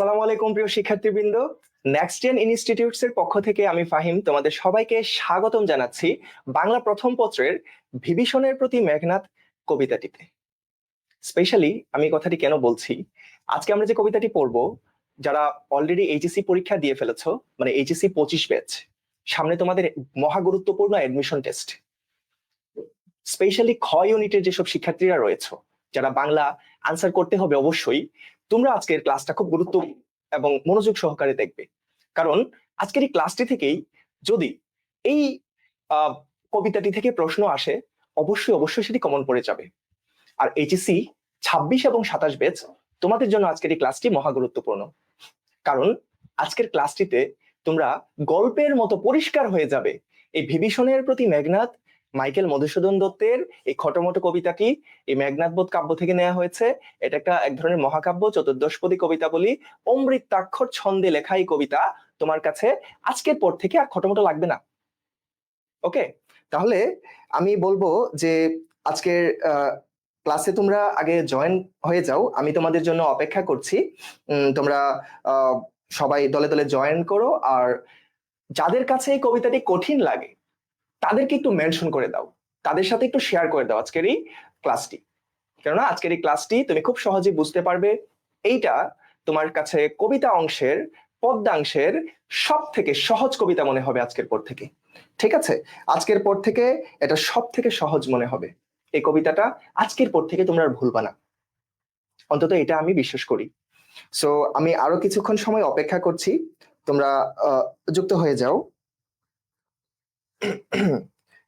আসসালামু আলাইকুম প্রিয় শিক্ষার্থীবৃন্দ। নেক্সট জেন ইনস্টিটিউটস এর পক্ষ থেকে আমি ফাহিম তোমাদের সবাইকে স্বাগতম জানাচ্ছি বাংলা প্রথম পত্রের বিভীষণের প্রতি মেঘনাদ কবিতাটিতে। স্পেশালি আমি কথাটি কেন বলছি, আজকে আমরা যে কবিতাটি পড়বো, যারা অলরেডি এইচএসসি পরীক্ষা দিয়ে ফেলেছো, মানে এইচএসসি 25 ব্যাচ, সামনে তোমাদের মহা গুরুত্বপূর্ণ অ্যাডমিশন টেস্ট। স্পেশালি খ ইউনিটের যেসব শিক্ষার্থীরা রয়েছে, যারা বাংলা আনসার করতে হবে, অবশ্যই তোমরা আজকের ক্লাসটা খুব গুরুত্ব এবং মনোযোগ সহকারে দেখবে। কারণ আজকের এই ক্লাসটি থেকেই যদি এই কবিতাটি থেকে প্রশ্ন আসে, অবশ্যই অবশ্যই সেটি কমন পড়ে যাবে। আর এইচএসসি 26 এবং 27 ব্যাচ, তোমাদের জন্য আজকের এই ক্লাসটি মহা গুরুত্বপূর্ণ। কারণ আজকের ক্লাসটিতে তোমরা গল্পের মতো পরিষ্কার হয়ে যাবে এই বিভীষণের প্রতি মেঘনাদ মাইকেল মধুসূদন দত্তের এই খটোমটো কবিতাটি এই মেঘনাদবোধ কাব্য থেকে নেওয়া হয়েছে। এটা এক ধরনের মহাকাব্য, চতুর্দশপদী কবিতা বলি, অমৃতাক্ষর ছন্দে লেখা এই কবিতা তোমার কাছে আজকের পর থেকে আর খটোমটো লাগবে না। ওকে, তাহলে আমি বলবো যে আজকের ক্লাসে তোমরা আগে জয়েন হয়ে যাও, আমি তোমাদের জন্য অপেক্ষা করছি। তোমরা সবাই দলে দলে জয়েন করো, আর যাদের কাছে এই কবিতাটি কঠিন লাগে তাদেরকে একটু মেনশন করে দাও, তাদের সাথে একটু শেয়ার করে দাও আজকের এই ক্লাসটি। কেননা আজকের এই ক্লাসটি তুমি খুব সহজে বুঝতে পারবে। এইটা তোমার কাছে কবিতা অংশের পদ্যাংশের সব থেকে সহজ কবিতা মনে হবে আজকের পর থেকে। ঠিক আছে, আজকের পর থেকে এটা সব থেকে সহজ মনে হবে। এই কবিতাটা আজকের পর থেকে তোমরা আর ভুলবা না, অন্তত এটা আমি বিশ্বাস করি। সো আমি আরো কিছুক্ষণ সময় অপেক্ষা করছি, তোমরা যুক্ত হয়ে যাও।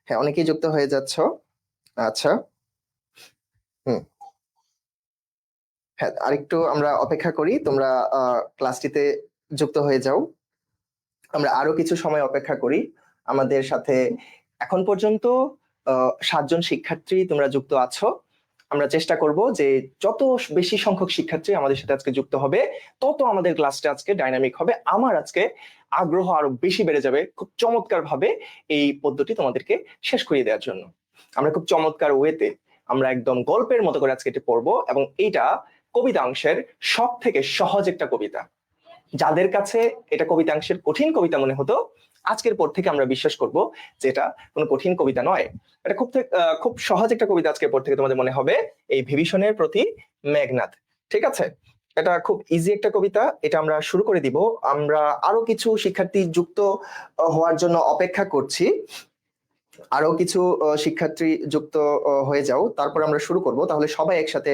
হ্যাঁ, অনেকেই যুক্ত হয়ে যাচ্ছ। আচ্ছা, হ্যাঁ, আরেকটু আমরা অপেক্ষা করি, তোমরা ক্লাসটিতে যুক্ত হয়ে যাও। আমরা আরো কিছু সময় অপেক্ষা করি। আমাদের সাথে এখন পর্যন্ত 7 জন শিক্ষার্থী তোমরা যুক্ত আছো। আমরা চেষ্টা করব যে যত বেশি সংখ্যক শিক্ষার্থী আমাদের সাথে আজকে যুক্ত হবে, তত আমাদের ক্লাসটা আজকে ডাইনামিক হবে। আমার আজকে আগ্রহ আরো বেশি বেড়ে যাবে খুব চমৎকার ভাবে এই পদ্ধতি তোমাদেরকে শেষ করিয়ে দেওয়ার জন্য। আমরা খুব চমৎকার ওয়েতে আমরা একদম গল্পের মতো করে আজকে এটা পড়বো, এবং এইটা কবিতা অংশের সব থেকে সহজ একটা কবিতা। যাদের কাছে এটা কবিতাংশের কঠিন কবিতা মনে হতো, আজকের পর থেকে আমরা বিশ্বাস করব যে এটা কোনো কঠিন কবিতা নয়, এটা খুব সহজ একটা কবিতা আজকের পর থেকে তোমাদের মনে হবে, এই বিভীষণের প্রতি মেঘনাদ। ঠিক আছে, এটা খুব ইজি একটা কবিতা, এটা আমরা শুরু করে দিব। আমরা আরো কিছু শিক্ষার্থী যুক্ত হওয়ার জন্য অপেক্ষা করছি। আরো কিছু শিক্ষার্থী যুক্ত হয়ে যাও, তারপর আমরা শুরু করব। তাহলে সবাই একসাথে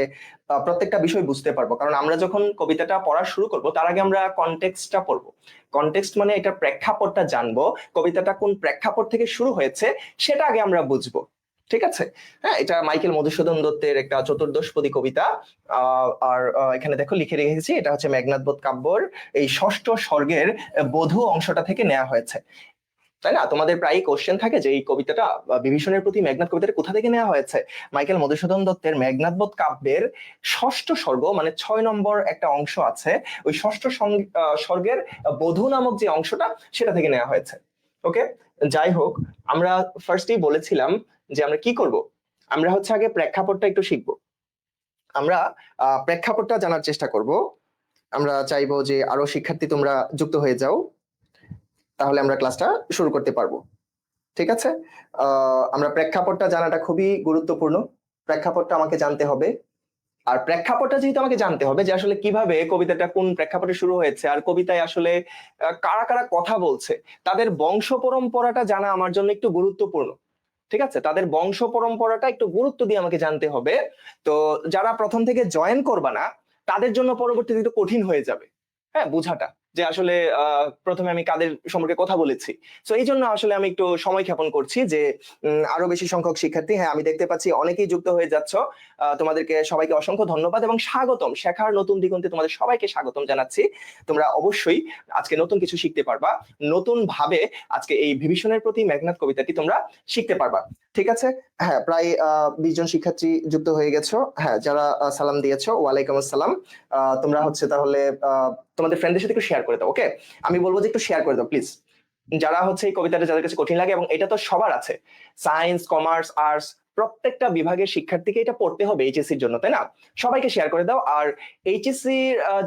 প্রত্যেকটা বিষয় বুঝতে পারবো। কারণ আমরা যখন কবিতাটা পড়া শুরু করব, তার আগে আমরা কনটেক্সটটা পড়বো। কনটেক্সট মানে এটা প্রেক্ষাপটটা জানবো, কবিতাটা কোন প্রেক্ষাপট থেকে শুরু হয়েছে সেটা আগে আমরা বুঝবো। ঠিক আছে, হ্যাঁ, এটা মাইকেল মধুসূদন দত্তের একটা চতুর্দশপদী কবিতা। আর এখানে দেখো লিখে রেখেছি, এটা হচ্ছে মেঘনাদবোধ কাব্যর এই ষষ্ঠ স্বর্গের বধূ অংশটা থেকে নেওয়া হয়েছে। তাই না? তোমাদের প্রায় কোশ্চেন থাকে যে এই কবিতাটা বিভীষণের প্রতি মেঘনাদ কবিতাটা কোথা থেকে নেওয়া হয়েছে। মাইকেল মধুসূদন দত্তের মেঘনাদবোধ কাব্যের ষষ্ঠ স্বর্গ মানে 6 নম্বর একটা অংশ আছে, ওই ষষ্ঠ স্বর্গের বধূ নামক যে অংশটা সেটা থেকে নেওয়া হয়েছে। ওকে, যাই হোক, আমরা ফার্স্টেই বলেছিলাম যে আমরা কি করব, আমরা হচ্ছে আগে প্রেক্ষাপটটা একটু শিখবো। আমরা প্রেক্ষাপটটা জানার চেষ্টা করব। আমরা চাইবো যে আরো শিক্ষার্থী তোমরা যুক্ত হয়ে যাও, তাহলে আমরা ক্লাসটা শুরু করতে পারবো। ঠিক আছে, আমরা প্রেক্ষাপটটা জানাটা খুবই গুরুত্বপূর্ণ। প্রেক্ষাপটটা আমাকে জানতে হবে, আর প্রেক্ষাপটটা যেহেতু আমাকে জানতে হবে যে আসলে কিভাবে কবিতাটা কোন প্রেক্ষাপটে শুরু হয়েছে, আর কবিতায় আসলে কারা কারা কথা বলছে, তাদের বংশ পরম্পরাটা জানা আমার জন্য একটু গুরুত্বপূর্ণ। ঠিক আছে, তাদের বংশ পরম্পরাটা একটু গুরুত্ব দিয়ে আমাকে জানতে হবে। তো যারা প্রথম থেকে জয়েন করবা না, তাদের জন্য পরবর্তীতে একটু কঠিন হয়ে যাবে, হ্যাঁ, বুঝাটা যে আসলে প্রথমে আমি কাদের সম্পর্কে কথা বলেছি। তো এই জন্য আসলে আমি একটু সময় ক্ষেপণ করছি যে আরো বেশি সংখ্যক শিক্ষার্থী, হ্যাঁ আমি দেখতে পাচ্ছি অনেকেই যুক্ত হয়ে যাচ্ছ। তোমাদেরকে সবাইকে অসংখ্য ধন্যবাদ এবং স্বাগতম। শেখার নতুন দিগন্তে তোমাদের সবাইকে স্বাগতম জানাচ্ছি। তোমরা অবশ্যই আজকে নতুন কিছু শিখতে পারবা, নতুন ভাবে আজকে এই বিভীষণের প্রতি মেঘনাদ কবিতাটি তোমরা শিখতে পারবা। ঠিক আছে, হ্যাঁ, প্রায় 20 জন শিক্ষার্থী যুক্ত হয়ে গেছো। হ্যাঁ, যারা সালাম দিয়েছো, ওয়ালাইকুম আসসালাম। তোমরা হচ্ছে তাহলে তোমাদের ফ্রেন্ডদের সাথে একটু শেয়ার করে দাও। ওকে, আমি বলবো যে একটু শেয়ার করে দাও প্লিজ। যারা হচ্ছে এই কবিতাটা যাদের কাছে কঠিন লাগে, এবং এটা তো সবার আছে, সায়েন্স, কমার্স, আর্টস, প্রত্যেকটা বিভাগের শিক্ষার্থীকে এটা পড়তে হবে এইচএসসির জন্য, তাই না? সবাইকে শেয়ার করে দাও। আর এইচএসসি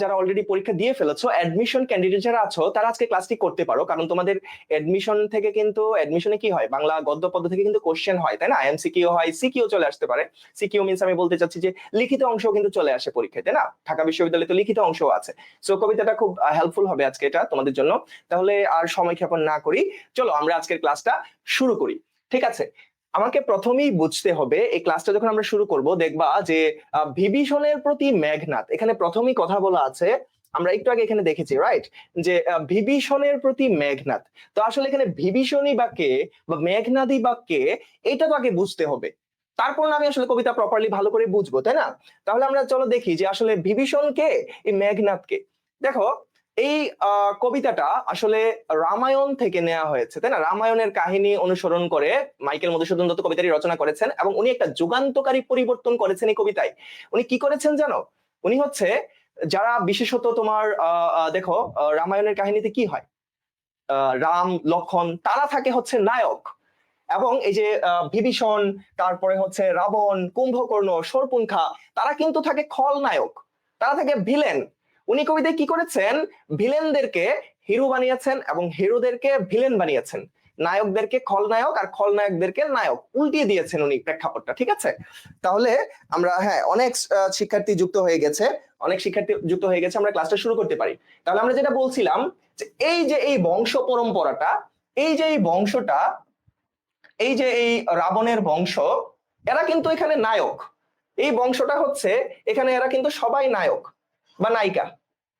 যারা অলরেডি পরীক্ষা দিয়ে ফেলেছো, অ্যাডমিশন ক্যান্ডিডেট যারা আছো, তারা আজকে ক্লাসটি করতে পারো, কারণ তোমাদের অ্যাডমিশন থেকে কিন্তু, অ্যাডমিশনে কি হয়, বাংলা গদ্য পদ্য থেকে কিন্তু কোশ্চেন হয়, তাই না? এমসিকিউ হয়, সিকিউ চলে আসতে পারে। সিকিউ মিন্স আমি বলতে চাচ্ছি যে লিখিত অংশ কিন্তু চলে আসে পরীক্ষায়, তাই না? ঢাকা বিশ্ববিদ্যালয়ে তো লিখিত অংশ আছে। সো কবিতাটা খুব হেল্পফুল হবে আজকে এটা তোমাদের জন্য। তাহলে আর সময় ক্ষেপণ না করি, চলো আমরা আজকের ক্লাসটা শুরু করি। ঠিক আছে, আমাকে প্রথমেই বুঝতে হবে, এই ক্লাসটা যখন আমরা শুরু করব দেখবা যে বিভীষণের প্রতি মেঘনাদ, এখানে প্রথমেই কথা বলা আছে, আমরা একটু আগে এখানে দেখেছি, রাইট, যে বিভীষণের প্রতি মেঘনাদ। তো আসলে এখানে বিভীষণই বা কে, বা মেঘনাদই বা কে, এটা তো আগে বুঝতে হবে, তারপর না আমি আসলে কবিতা প্রপারলি ভালো করে বুঝবো, তাই না? তাহলে আমরা চলো দেখি যে আসলে বিভীষণ কে, এই মেঘনাদ কে। দেখো, এই কবিতাটা আসলে রামায়ণ থেকে নেওয়া হয়েছে, তাই না? রামায়ণের কাহিনী অনুসরণ করে মাইকেল মধুসূদন দত্ত কবিতাটি রচনা করেছেন, এবং উনি একটা যুগান্তকারী পরিবর্তন করেছেন এই কবিতায়। উনি কি করেছেন জানো? উনি হচ্ছে, যারা বিশেষত তোমার দেখো, রামায়ণের কাহিনীতে কি হয়, রাম লক্ষণ তারা থাকে হচ্ছে নায়ক, এবং এই যে বিভীষণ, তারপরে হচ্ছে রাবণ, কুম্ভকর্ণ, শূর্পণখা, তারা কিন্তু থাকে খলনায়ক, তারা থাকে ভিলেন। উনি কবিতায় কি করেছেন, ভিলেনদেরকে হিরো বানিয়েছেন এবং হিরোদেরকে ভিলেন বানিয়েছেন, নায়কদেরকে খলনায়ক আর খলনায়কদেরকে নায়ক, উল্টিয়ে দিয়েছেন উনি প্রেক্ষাপটটা। ঠিক আছে, তাহলে আমরা, হ্যাঁ, অনেক শিক্ষার্থী যুক্ত হয়ে গেছে, আমরা ক্লাসটা শুরু করতে পারি। তাহলে আমরা যেটা বলছিলাম, যে এই বংশ পরম্পরাটা, এই যে এই বংশটা, এই যে এই রাবণের বংশ, এরা কিন্তু এখানে নায়ক। এই বংশটা হচ্ছে, এখানে এরা কিন্তু সবাই নায়ক বা নায়িকা।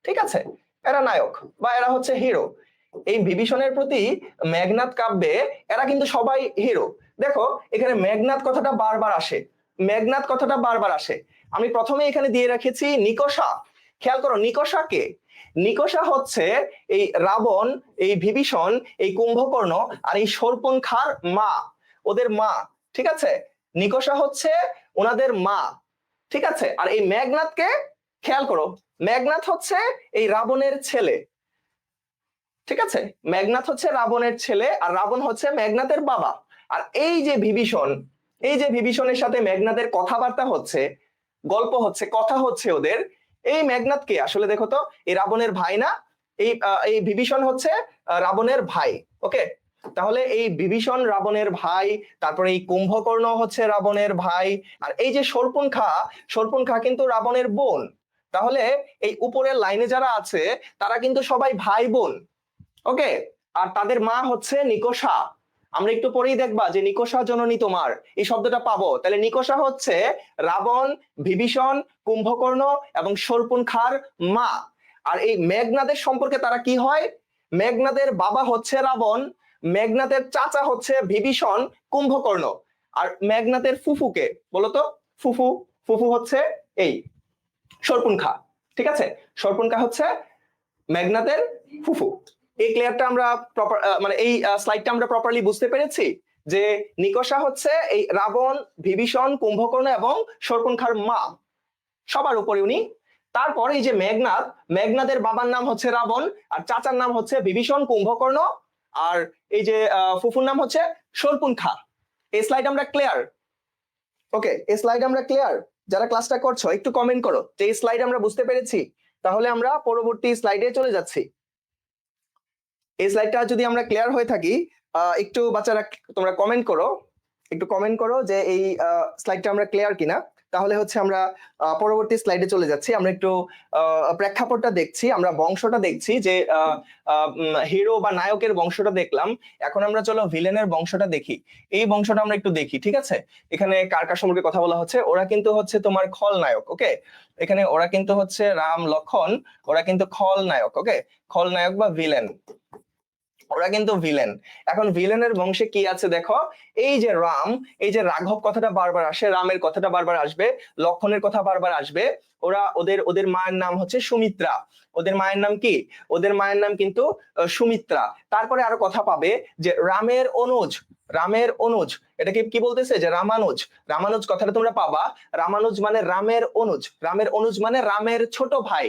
ঠিক আছে, এরা নায়ক বা এরা হচ্ছে হিরো। এই বিভীষণের প্রতি মেঘনাদ কাব্যে এরা কিন্তু সবাই হিরো। দেখো, এখানে মেঘনাদ কথাটা বারবার আসে, মেঘনাদ কথাটা বারবার আসে। আমি প্রথমে এখানে দিয়ে রেখেছি নিকষা। খেয়াল করো, নিকষা কে? নিকষা হচ্ছে এই রাবণ, এই বিভীষণ, এই কুম্ভকর্ণ আর এই শূর্পণখার মা, ওদের মা। ঠিক আছে, নিকষা হচ্ছে ওনাদের মা। ঠিক আছে, আর এই মেঘনাদকে খেয়াল করো, মেঘনাদ হচ্ছে এই রাবণের ছেলে। ঠিক আছে, মেঘনাদ হচ্ছে রাবণের ছেলে, আর রাবণ হচ্ছে মেঘনাদের বাবা। আর এই যে বিভীষণ, এই যে বিভীষণের সাথে মেঘনাদের কথাবার্তা হচ্ছে, গল্প হচ্ছে, কথা হচ্ছে ওদের, এই মেঘনাদ কে আসলে? দেখো তো, এই রাবণের ভাই না? এই বিভীষণ হচ্ছে রাবণের ভাই। ওকে, তাহলে এই বিভীষণ রাবণের ভাই, তারপরে এই কুম্ভকর্ণ হচ্ছে রাবণের ভাই, আর এই যে শূর্পণখা, শূর্পণখা কিন্তু রাবণের বোন। তাহলে এই উপরের লাইনে যারা আছে, তারা কিন্তু সবাই ভাই বোন। ওকে, আর তাদের মা হচ্ছে নিকষা। আমরা একটু পরেই দেখবা যে নিকষা জননী তোমার, এই শব্দটা পাবো। তাহলে নিকষা হচ্ছে রাবণ, বিভীষণ, কুম্ভকর্ণ এবং শূর্পণখার মা। আর এই মেঘনাদের সম্পর্কে তারা কি হয়? মেঘনাদের বাবা হচ্ছে রাবণ, মেঘনাদের চাচা হচ্ছে বিভীষণ, কুম্ভকর্ণ, আর মেঘনাদের ফুফুকে বলতো, ফুফু, ফুফু হচ্ছে এই শূর্পণখা। ঠিক আছে, শূর্পণখা হচ্ছে মেঘনাদের ফুফু। এই ক্লিয়ারটা আমরা প্রপার, মানে এই স্লাইডটা আমরা প্রপারলি বুঝতে পেরেছি যে নিকষা হচ্ছে এই রাবণ, বিভীষণ, কুম্ভকর্ণ এবং শূর্পণখার মা, সবার উপরে উনি। তারপর এই যে মেঘনাদ, মেঘনাদের বাবার নাম হচ্ছে রাবণ, আর চাচার নাম হচ্ছে বিভীষণ, কুম্ভকর্ণ, আর এই যে ফুফুর নাম হচ্ছে শূর্পণখা। এই স্লাইড আমরা ক্লিয়ার? ওকে, এই স্লাইড আমরা ক্লিয়ার? যারা ক্লাসটা করছো একটু কমেন্ট করো যে এই স্লাইড আমরা বুঝতে পেরেছি। তাহলে আমরা পরবর্তী স্লাইডে চলে যাচ্ছি। এই স্লাইডটা যদি আমরা ক্লিয়ার হয়ে থাকি, একটু বাচ্চারা তোমরা কমেন্ট করো, একটু কমেন্ট করো যে এই স্লাইডটা আমরা ক্লিয়ার কিনা। তাহলে হচ্ছে আমরা পরবর্তী স্লাইডে চলে যাচ্ছি। আমরা একটু প্রেক্ষাপটটা দেখছি, আমরা বংশটা দেখছি, যে হিরো বা নায়কের বংশটা দেখলাম। এখন আমরা চলো ভিলেনের বংশটা দেখি। এই বংশটা আমরা একটু দেখি। ঠিক আছে, এখানে কার কার সম্পর্কে কথা বলা হচ্ছে? ওরা কিন্তু হচ্ছে তোমার খলনায়ক। ওকে, এখানে ওরা কিন্তু হচ্ছে রাম লক্ষণ, ওরা কিন্তু খলনায়ক। ওকে, খলনায়ক বা ভিলেন, ওরা কিন্তু ভিলেন। এখন ভিলেনের বংশে কি আছে দেখো, এই যে রাম, এই যে রাঘব কথাটা বারবার আসে, রামের কথাটা বারবার আসবে, লক্ষণের কথা বারবার আসবে। ওরা ওদের ওদের মায়ের নাম হচ্ছে সুমিত্রা। ওদের মায়ের নাম কি? ওদের মায়ের নাম কিন্তু সুমিত্রা। তারপরে আরো কথা পাবে যে রামের অনুজ, রামের অনুজ, এটাকে কি বলতেছে? যে রামানুজ। রামানুজ কথাটা তোমরা পাবা, রামানুজ মানে রামের অনুজ, রামের অনুজ মানে রামের ছোট ভাই।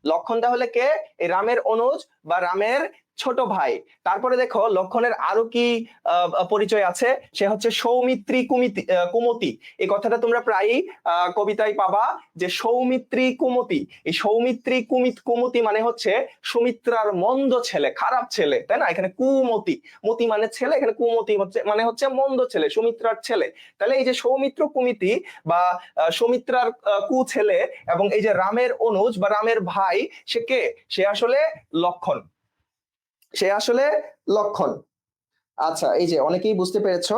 লক্ষণ তাহলে কে? এই রামের অনুজ বা রামের ছোট ভাই। তারপরে দেখো লক্ষণের আরো কি পরিচয় আছে, সে হচ্ছে সৌমিত্রী কুমতি। এই কথাটা তোমরা প্রায়ই কবিতায় পাবা যে সৌমিত্রী কুমতি। এই সৌমিত্রী কুমতি মানে হচ্ছে সুমিত্রার মন্দ ছেলে, খারাপ ছেলে, তাই না? এখানে কুমতি, মতি মানে ছেলে, এখানে কুমতি হচ্ছে মানে হচ্ছে মন্দ ছেলে, সুমিত্রার ছেলে। তাহলে এই যে সৌমিত্র কুমিতি বা সুমিত্রার কু ছেলে এবং এই যে রামের অনুজ বা রামের ভাই, সে কে? সে আসলে লক্ষণ, সে আসলে লক্ষণ। আচ্ছা, এই যে অনেকেই বুঝতে পেরেছো।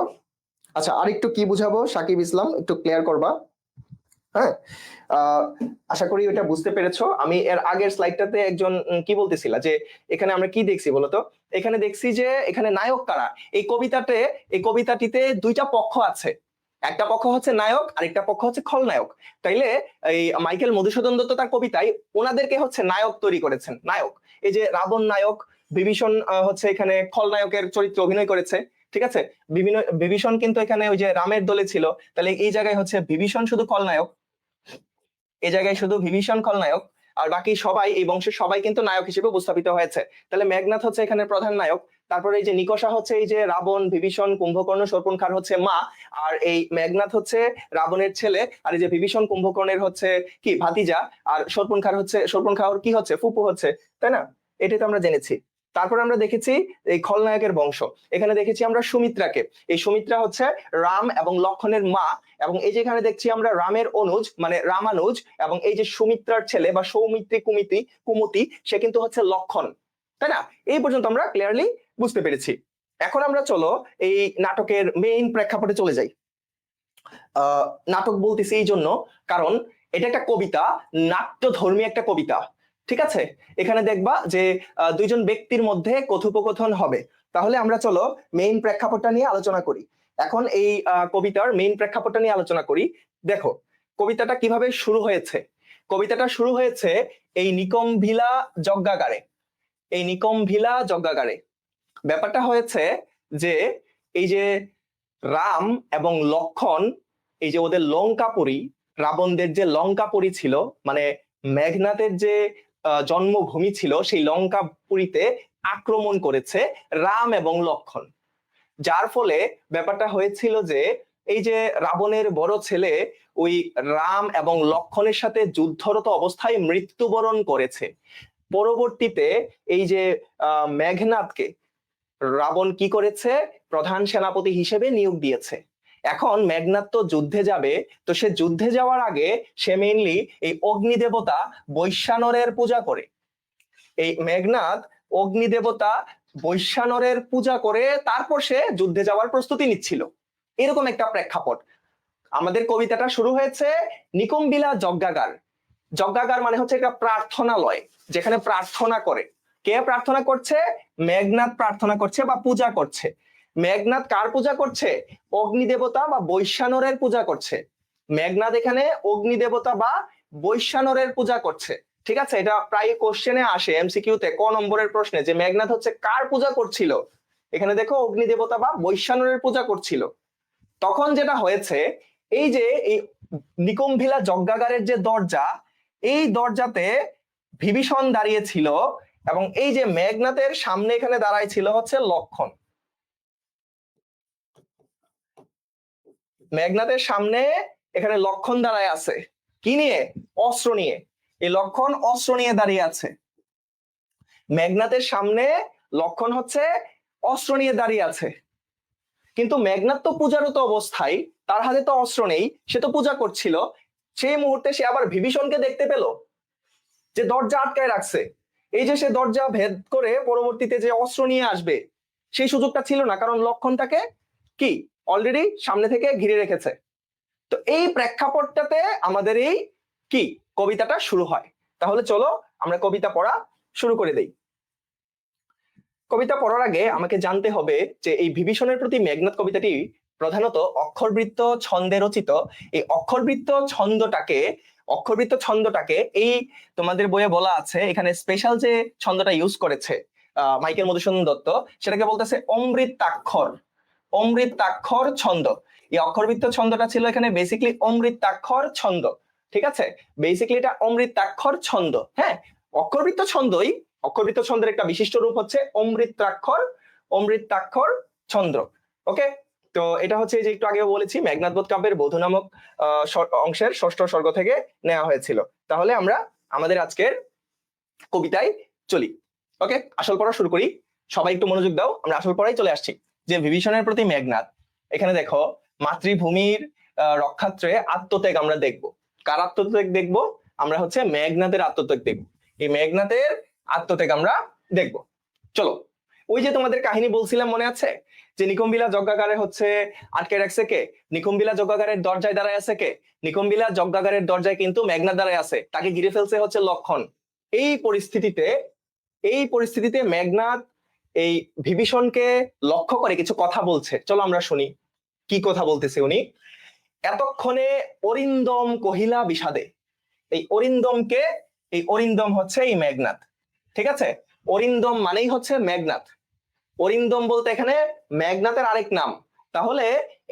আচ্ছা, আরেকটু কি বুঝাবো সাকিব ইসলাম, একটু ক্লিয়ার করবা? হ্যাঁ, আশা করি ওটা বুঝতে পেরেছো। আমি এর আগের স্লাইডটাতে একজন কি বলতেছিলা যে এখানে আমরা কি দেখছি বলতো? এখানে দেখছি যে এখানে নায়ক কারা। এই কবিতাটিতে দুইটা পক্ষ আছে, একটা পক্ষ হচ্ছে নায়ক, আরেকটা পক্ষ হচ্ছে খলনায়ক। তাইলে এই মাইকেল মধুসূদন দত্ত তার কবিতায় ওনাদেরকে হচ্ছে নায়ক তৈরি করেছেন, নায়ক। এই যে রাবণ নায়ক, বিভীষণ হচ্ছে এখানে খলনায়কের চরিত্রে অভিনয় করেছে, ঠিক আছে? বিভীষণ কিন্তু এখানে ওই যে রামের দলে ছিল, তাহলে এই জায়গায় হচ্ছে বিভীষণ শুধু খলনায়ক, এই জায়গায় শুধু বিভীষণ খলনায়ক, আর বাকি সবাই এই বংশের সবাই কিন্তু নায়ক হিসেবে উপস্থাপিত হয়েছে। তাহলে মেঘনাথ হচ্ছে এখানে প্রধান নায়ক। তারপরে এই যে নিকষা হচ্ছে এই যে রাবণ, বিভীষণ, কুম্ভকর্ণ, শূর্পণখার হচ্ছে মা, আর এই মেঘনাথ হচ্ছে রাবণের ছেলে, আর এই যে বিভীষণ কুম্ভকর্ণের হচ্ছে কি ভাতিজা, আর শূর্পণখার কি হচ্ছে ফুপু হচ্ছে, তাই না? এটাই তো আমরা জেনেছি। তারপরে আমরা দেখেছি এই খলনায়কের বংশ, এখানে দেখেছি আমরা সুমিত্রাকে। এই সুমিত্রা হচ্ছে রাম এবং লক্ষণের মা, এবং এই যে এখানে দেখছি আমরা রামের অনুজ মানে রামানুজ, এবং এই যে সুমিত্রার ছেলে বা সৌমিত্রী কুমতি, সে কিন্তু হচ্ছে লক্ষণ, তাই না? এই পর্যন্ত আমরা ক্লিয়ারলি বুঝতে পেরেছি। এখন আমরা চলো এই নাটকের মেইন প্রেক্ষাপটে চলে যাই। নাটক বলতেছি এই জন্য কারণ এটা একটা কবিতা, নাট্যধর্মী একটা কবিতা, ঠিক আছে? এখানে দেখবা যে দুইজন ব্যক্তির মধ্যে কথোপকথন হবে। তাহলে আমরা চলো মেইন প্রেক্ষাপটটা নিয়ে আলোচনা করি। এখন এই কবিতার মেইন প্রেক্ষাপটটা নিয়ে আলোচনা করি। দেখো কবিতাটা কিভাবে শুরু হয়েছে। কবিতাটা শুরু হয়েছে এই নিকমভিলা যজ্ঞাগারে। এই নিকমভিলা যজ্ঞাগারে ব্যাপারটা হয়েছে যে এই যে রাম এবং লক্ষণ, এই যে ওদের লঙ্কাপুরী, রাবণদের যে লঙ্কাপুরী ছিল, মানে মেঘনাথের যে জন্মভূমি ছিল, সেই লঙ্কাপুরীতে আক্রমণ করেছে রাম এবং লক্ষণ। যার ফলে ব্যাপারটা হয়েছিল যে এই যে রাবণের বড় ছেলে ওই রাম এবং লক্ষণের সাথে যুদ্ধরত অবস্থায় মৃত্যুবরণ করেছে। পরবর্তীতে এই যে মেঘনাথকে রাবণ কি করেছে? প্রধান সেনাপতি হিসেবে নিয়োগ দিয়েছে। এখন মেঘনাথ তো যুদ্ধে যাবে, তো সে যুদ্ধে যাওয়ার আগে সে মেইনলি এই অগ্নি দেবতা বৈশ্বানরের পূজা করে। এই মেঘনাথ অগ্নি দেবতা বৈশ্বানরের পূজা করে তারপর সে যুদ্ধে যাওয়ার প্রস্তুতি নিচ্ছিল। এরকম একটা প্রেক্ষাপট। আমাদের কবিতাটা শুরু হয়েছে নিকমবিলা যজ্ঞাগার। যজ্ঞাগার মানে হচ্ছে একটা প্রার্থনালয়, যেখানে প্রার্থনা করে। কে প্রার্থনা করছে? মেঘনাথ প্রার্থনা করছে বা পূজা করছে। মেঘনাথ কার পূজা করছে? অগ্নি দেবতা বা বৈশ্বানরের পূজা করছে। মেঘনাথ এখানে অগ্নি দেবতা বা বৈশ্বানরের পূজা করছে, ঠিক আছে? এটা প্রায় কোশ্চেনে আসে এমসিকিউতে, ক নম্বরের প্রশ্নে, যে মেঘনাথ হচ্ছে কার পূজা করছিল। এখানে দেখো অগ্নি দেবতা বা বৈশ্বানরের পূজা করছিল। তখন যেটা হয়েছে, এই যে এই নিকমভিলা যজ্ঞাগারের যে দরজা, এই দরজাতে বিভীষণ দাঁড়িয়েছিল, এবং এই যে মেঘনাথের সামনে এখানে দাঁড়ায় ছিল হচ্ছে লক্ষণ। মেঘনাথের সামনে এখানে লক্ষণ দাঁড়ায় আছে কি নিয়ে? অস্ত্র নিয়ে। এই লক্ষণ অস্ত্র নিয়ে দাঁড়িয়ে আছে। মেঘনাথের সামনে লক্ষণ হচ্ছে অস্ত্র নিয়ে দাঁড়িয়ে আছে, কিন্তু মেঘনাথ তো পূজারত অবস্থায়, তার হাতে তো অস্ত্র নেই, সে তো পূজা করছিল। সেই মুহূর্তে সে আবার বিভীষণকে দেখতে পেল যে দরজা আটকায় রাখছে। এই যে সে দরজা ভেদ করে পরবর্তীতে যে অস্ত্র নিয়ে আসবে, সেই সুযোগটা ছিল না, কারণ লক্ষণটাকে কি অলরেডি সামনে থেকে ঘিরে রেখেছে। তো এই প্রেক্ষাপটটাতে আমাদের এই কি কবিতাটা শুরু হয়। তাহলে চলো আমরা কবিতা পড়া শুরু করে দেই। কবিতা পড়ার আগে আমাকে জানতে হবে যে এই বিভীষণের প্রতি মেঘনাথ কবিতাটি প্রধানত অক্ষরবৃত্ত ছন্দে রচিত। এই অক্ষরবৃত্ত ছন্দটাকে এই তোমাদের বইয়ে বলা আছে, এখানে স্পেশাল যে ছন্দটা ইউজ করেছে মাইকেল মধুসূদন দত্ত, সেটাকে বলতেছে অমৃতাক্ষর ছন্দ। এই অক্ষরবৃত্ত ছন্দটা ছিল এখানে বেসিক্যালি অমৃতাক্ষর ছন্দ, ঠিক আছে? বেসিক্যালি এটা অমৃতাক্ষর ছন্দ। হ্যাঁ, অক্ষরবৃত্ত ছন্দই অক্ষরবৃত্ত ছন্দের একটা বিশিষ্ট রূপ হচ্ছে অমৃতাক্ষর ছন্দ। ওকে, তো এটা হচ্ছে যে একটু আগেও বলেছি মেঘনাদ বধ কাব্যের বধূ নামক অংশের ষষ্ঠ সর্গ থেকে নেওয়া হয়েছিল। তাহলে আমরা আমাদের আজকের কবিতায় চলি। ওকে, আসল পড়া শুরু করি। সবাই একটু মনোযোগ দাও, আমরা আসল পড়াই চলে আসছি। যে বিভীষণের প্রতি মেঘনাদ, এখানে দেখো মাতৃভূমির রক্ষার্থে আত্মত্যাগ আমরা দেখব। কার আত্মত্যাগ দেখব? আমরা হচ্ছে মেঘনাদের আত্মত্যাগ দেখব। এই মেঘনাদের আত্মত্যাগ আমরা দেখব। চলো, ওই যে তোমাদের কাহিনী বলছিলাম মনে আছে, যে নিকুম্বিলা যজ্ঞাগারে হচ্ছে আটকে রাখছে কে? নিকুম্বিলা যজ্ঞাগারের দরজায় দাঁড়ায় আছে কে? নিকুম্বিলা যজ্ঞাগারের দরজায় কিন্তু মেঘনাদ দাঁড়ায় আছে, তাকে ঘিরে ফেলছে হচ্ছে লক্ষণ। এই পরিস্থিতিতে মেঘনাদ এই বিভীষণকে লক্ষ্য করে কিছু কথা বলছে। চলো আমরা শুনি কি কথা বলতেছে উনি। এতক্ষণে অরিন্দম কহিলা বিষাদে। এই অরিন্দম হচ্ছে এই মেঘনাদ, ঠিক আছে? অরিন্দম মানেই হচ্ছে মেঘনাদ। অরিন্দম বলতে এখানে মেঘনাদের আরেক নাম। তাহলে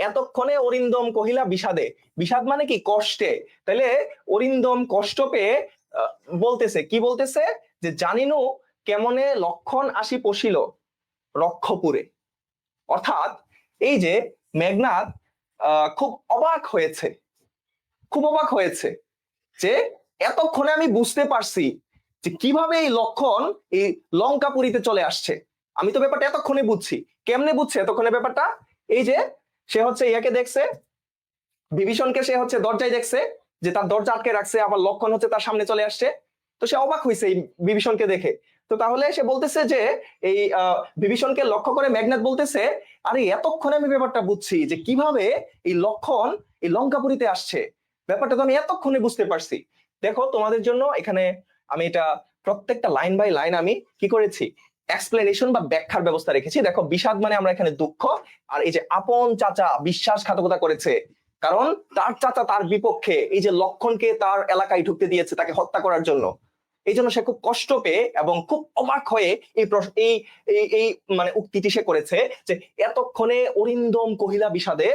এতক্ষণে অরিন্দম কহিলা বিষাদে, বিষাদ মানে কি? কষ্টে। তাহলে অরিন্দম কষ্ট পেয়ে বলতেছে, কি বলতেছে? যে জানিনু কেমনে লক্ষণ আসি পশিল রক্ষপুরে। অর্থাৎ এই যে মেঘনাদ খুব অবাক হয়েছে যে এতক্ষণে আমি বুঝতে পারছি যে কিভাবে এই লক্ষণ এই লঙ্কাপুরীতে চলে আসছে। আমি তো ব্যাপারটা এতক্ষণে বুঝছি। কেমনে বুঝছে এতক্ষণে ব্যাপারটা? এই যে সে হচ্ছে ইয়াকে দেখছে, বিভীষণকে সে হচ্ছে দরজায় দেখছে, যে তার দরজা আটকে রাখছে, আবার লক্ষণ হচ্ছে তার সামনে চলে আসছে। তো সে অবাক হয়েছে এই বিভীষণকে দেখে। তো তাহলে সে বলতেছে যে এই বিভীষণকে লক্ষ্য করে মেঘনাদ বলতেছে, আরে এতক্ষণে আমি ব্যাপারটা বুঝছি যে কিভাবে এই লক্ষণ এই লঙ্কাপুরীতে আসছে। ব্যাপারটা তো আমি এতক্ষণে বুঝতে পারছি। দেখো তোমাদের জন্য এখানে আমি এটা প্রত্যেকটা লাইন বাই লাইন আমি কি করেছি, এক্সপ্লেনেশন বা ব্যাখ্যার ব্যবস্থা রেখেছি। দেখো বিষাদ মানে আমরা এখানে দুঃখ, আর এই যে আপন চাচা বিশ্বাসঘাতকতা করেছে, কারণ তার চাচা তার বিপক্ষে এই যে লক্ষণকে তার এলাকায় ঢুকতে দিয়েছে তাকে হত্যা করার জন্য। এই জন্য সে খুব কষ্ট পেয়ে এবং খুব অবাক হয়ে এই এই মানে উক্তিটি সে করেছে যে এতক্ষণে অরিন্দম কহিলা বিষাদে,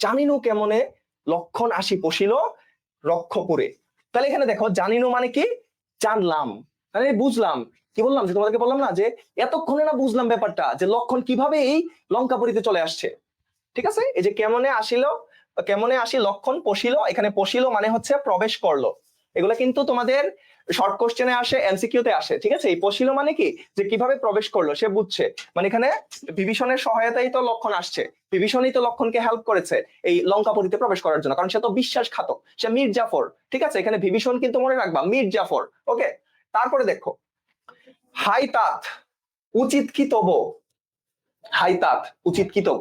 জানিনু কেমনে লক্ষণ আসি পশিল রক্ষপুরে। তাহলে এখানে দেখো জানিনু মানে কি? জানলাম, মানে বুঝলাম। কি বললাম? যে তোমাদেরকে বললাম না যে এতক্ষণে না বুঝলাম ব্যাপারটা যে লক্ষণ কিভাবে এই লঙ্কাপুরীতে চলে আসছে। ঠিক আছে, এই যে কেমনে আসি লক্ষণ পশিল, এখানে পশিল মানে হচ্ছে প্রবেশ করলো। এগুলা কিন্তু তোমাদের শর্ট কোশ্চেনে আসে, এমসিকিউতে আসে। ঠিক আছে, এই পশিল মানে কি? যে কিভাবে প্রবেশ করলো সে বুঝছে। মানে এখানে বিভীষণের সহায়তাই তো লক্ষণ আসছে, বিভীষণই তো লক্ষণকে হেল্প করেছে এই লঙ্কাপুরীতে প্রবেশ করার জন্য, কারণ সে তো বিশ্বাসঘাতক, সে মীর জাফর। ঠিক আছে, এখানে বিভীষণ কিন্তু মনে রাখবা মীর জাফর। ওকে, তারপরে দেখো হাই তাত উচিত কি তব। হাই তাত উচিত কি তব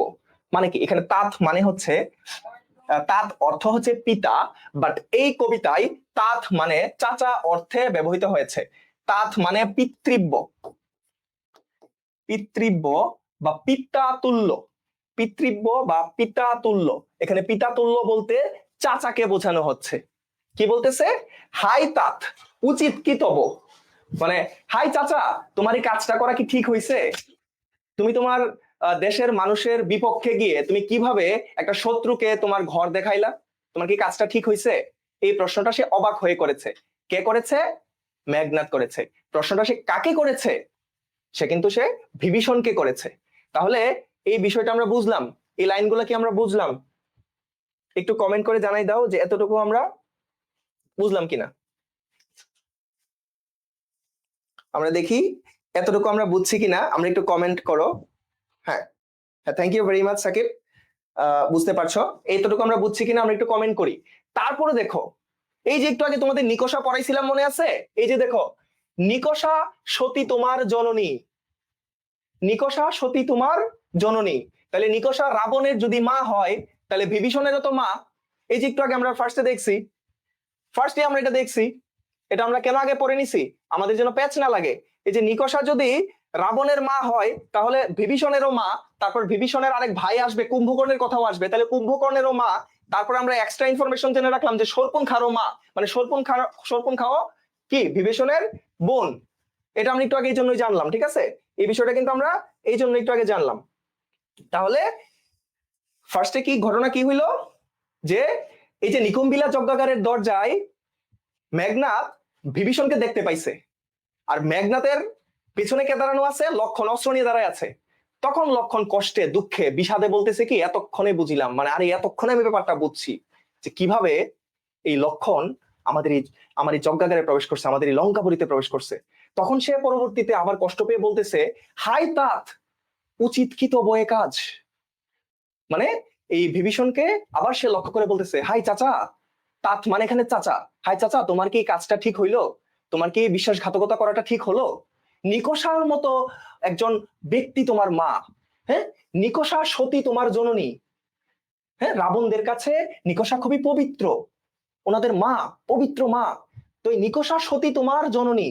মানে কি? এখানে তাত মানে হচ্ছে, তাত অর্থ হচ্ছে পিতা, বাট এই কবিতায় তাত মানে চাচা অর্থে ব্যবহৃত হয়েছে। তাত মানে পিতৃব্য বা পিতাতুল্য। পিতৃব্য বা পিতাতুল্য, এখানে পিতাতুল্য বলতে চাচাকে বোঝানো হচ্ছে। কি বলতেছে? হাই তাত উচিত কি তব, মানে হাই চাচা, তোমার এই কাজটা করা কি ঠিক হয়েছে? তুমি তোমার দেশের মানুষের বিপক্ষে গিয়ে তুমি কিভাবে একটা শত্রুকে তোমার ঘর দেখাইলা? তোমার কি কাজটা ঠিক হয়েছে? এই প্রশ্নটা সে অবাক হয়ে করেছে। কে করেছে? মেঘনাদ করেছে। প্রশ্নটা সে কাকে করেছে? সে বিভীষণকে করেছে। তাহলে এই বিষয়টা আমরা বুঝলাম, এই লাইনগুলো কি আমরা বুঝলাম? একটু কমেন্ট করে জানাই দাও যে এতটুকু আমরা বুঝলাম কিনা। আমরা দেখি এতটুকু আমরা বুঝছি কিনা, আমরা একটু কমেন্ট করো। হ্যাঁ হ্যাঁ, thank you very much Sakib. বুঝতে পারছো? এইটুকু আমরা বুঝছি কিনা আমরা একটু কমেন্ট করি। তারপরে দেখো এই যে একটু আগে তোমাদের নিকষা পড়াইছিলাম মনে আছে? এই যে দেখো, নিকষা সতী তোমার জননী, নিকষা সতী তোমার জননী। তাহলে নিকষা রাবণের যদি মা হয়, তাহলে বিভীষণেরও তো মা। এই যে একটু আগে আমরা ফার্স্টে আমরা এটা দেখছি। এটা আমরা কেন আগে পড়ে নিছি? আমাদের যেন প্যাচ না লাগে। এই যে নিকষা যদি রাবণের মা হয়, তাহলে বিভীষণেরও মা। তারপর বিভীষণের আরেক ভাই আসবে, কুম্ভকর্ণের কথাও আসবে, তাহলে কুম্ভকর্ণেরও মা। তারপর আমরা এক্সট্রা ইনফরমেশন জেনে রাখলাম যে শর্পণখারও মা, মানে শর্পণখাও কি বিভীষণের বোন। এটা আমরা একটু আগে এই জন্যই জানলাম। ঠিক আছে, এই বিষয়টা কিন্তু আমরা এই জন্য একটু আগে জানলাম। তাহলে ফার্স্টে কি ঘটনা কি হইলো? যে এই যে নিকুম্বিলা যজ্ঞাগারের দরজায় মেঘনাদ বিভীষণকে দেখতে পাইছে, আর মেঘনাদের পিছনে কে দাঁড়ানো আছে? লক্ষণ অস্ত্র নিয়ে দাঁড়ায় আছে। তখন লক্ষণ কষ্টে দুঃখে বিষাদে বলতেছে কি, এতক্ষণে বুঝিলাম, মানে আরে এতক্ষণে আমি ব্যাপারটা বুঝছি যে কিভাবে এই লক্ষণ আমার এই যজ্ঞাগারে প্রবেশ করছে, আমাদের এই লঙ্কাপুরীতে প্রবেশ করছে। তখন সে পরবর্তীতে আবার কষ্ট পেয়ে বলতেছে, হাই তাত, উচিত কি তো বয়ে কাজ। মানে এই বিভীষণকে আবার সে লক্ষ্য করে বলতেছে, হাই চাচা, তাত মানে এখানে চাচা, হাই চাচা, তোমার কি এই কাজটা ঠিক হইলো? তোমার কি বিশ্বাসঘাতকতা করাটা ঠিক হলো? নিকষার মতো একজন ব্যক্তি তোমার মা, হ্যাঁ, নিকষা সতী তোমার জননী, হ্যাঁ, রাবণদের কাছে নিকষা খুবই পবিত্র, ওনাদের মা, পবিত্র মা। তো এই নিকষা সতী তোমার জননী,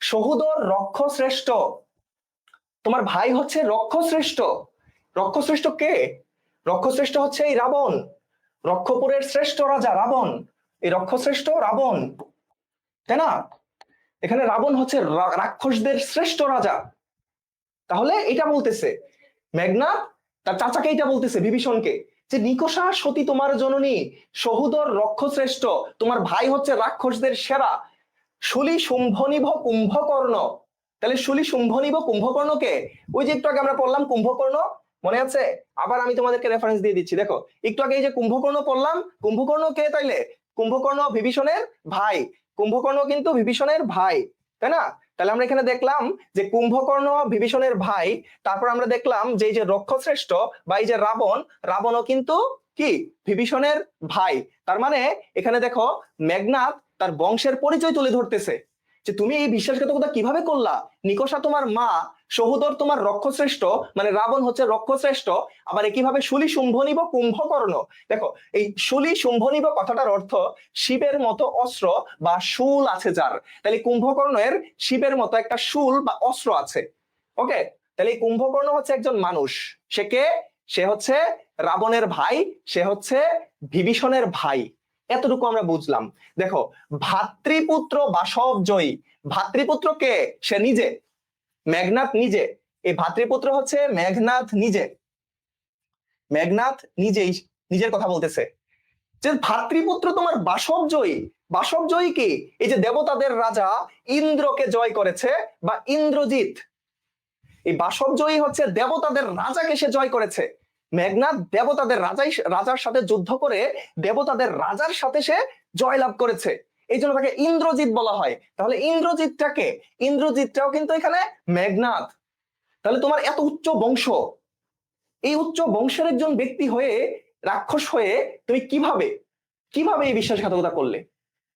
সহুদর রক্ষ শ্রেষ্ঠ, তোমার ভাই হচ্ছে রক্ষশ্রেষ্ঠ। রক্ষশ্রেষ্ঠ কে? রক্ষশ্রেষ্ঠ হচ্ছে এই রাবণ, রক্ষপুরের শ্রেষ্ঠ রাজা রাবণ, এই রক্ষশ্রেষ্ঠ রাবণ, তাই না? এখানে রাবণ হচ্ছে রাক্ষসদের শ্রেষ্ঠ রাজা। তাহলে এটা বলতেছে মেঘনাদ তার চাচাকে, এটা বলতেছে বিভীষণকে যে নিকষা সতী তোমার জননী, সহুদর রক্ষশ্রেষ্ঠ, তোমার ভাই হচ্ছে রাক্ষসদের সেরা, শুলি শুম্ভনিভ কুম্ভকর্ণ। তাহলে শুলি শুম্ভনিভ কুম্ভকর্ণকে, ওই যে একটু আগে আমরা পড়লাম কুম্ভকর্ণ, মনে আছে? আবার আমি তোমাদেরকে রেফারেন্স দিয়ে দিচ্ছি, দেখো একটু আগে এই যে কুম্ভকর্ণ পড়লাম, কুম্ভকর্ণ কে তাইলে? কুম্ভকর্ণ বিভীষণের ভাই, কুম্ভকর্ণ কিন্তু বিভীষণের ভাই, তাই না? তাহলে আমরা এখানে দেখলাম যে কুম্ভকর্ণ বিভীষণের ভাই, তারপর আমরা দেখলাম যে এই যে রক্ষশ্রেষ্ঠ বা এই যে রাবণ, রাবণও কিন্তু কি বিভীষণের ভাই। তার মানে এখানে দেখো মেঘনাদ তার বংশের পরিচয় তুলে ধরতেছে যে তুমি এই বিশ্বাসঘাতকতা কিভাবে করলা, নিকষা তোমার মা, সহুদর তোমার রক্ষশ্রেষ্ঠ, মানে রাবণ হচ্ছে রক্ষশ্রেষ্ঠ, আবার কিভাবে শুলি শুম্ভনিব কুম্ভকর্ণ। দেখো এই শুলি শুম্ভনিব কথাটার অর্থ শিবের মতো অস্ত্র বা শুল আছে যার, তাহলে কুম্ভকর্ণের শিবের মতো একটা শুল বা অস্ত্র আছে। ওকে, তাহলে এই কুম্ভকর্ণ হচ্ছে একজন মানুষ। সে কে? সে হচ্ছে রাবণের ভাই, সে হচ্ছে বিভীষণের ভাই। এতটুকু আমরা বুঝলাম। দেখো ভাতৃপুত্র বাসব জয়ী, ভাতৃপুত্র কে? সে নিজে, মেঘনাদ নিজে। এই ভাতৃপুত্র হচ্ছে মেঘনাদ নিজে, মেঘনাদ নিজেই নিজের কথা বলতেছে যে ভাতৃপুত্র তোমার বাসব জয়ী। বাসব জয়ী কি? এই যে দেবতাদের রাজা ইন্দ্রকে জয় করেছে বা ইন্দ্রজিৎ, এই বাসব জয়ী হচ্ছে দেবতাদের রাজাকে সে জয় করেছে। মেঘনাদ দেবতাদের রাজার সাথে যুদ্ধ করে দেবতাদের রাজার সাথে সে জয়লাভ করেছে, এই জন্য তাকে ইন্দ্রজিৎ বলা হয়। তাহলে ইন্দ্রজিৎটাকে, ইন্দ্রজিৎটাও কিন্তু এখানে মেঘনাদ। তাহলে তোমার এত উচ্চ বংশ, এই উচ্চ বংশের একজন ব্যক্তি হয়ে, রাক্ষস হয়ে তুমি কিভাবে কিভাবে এই বিশ্বাসঘাতকতা করলে?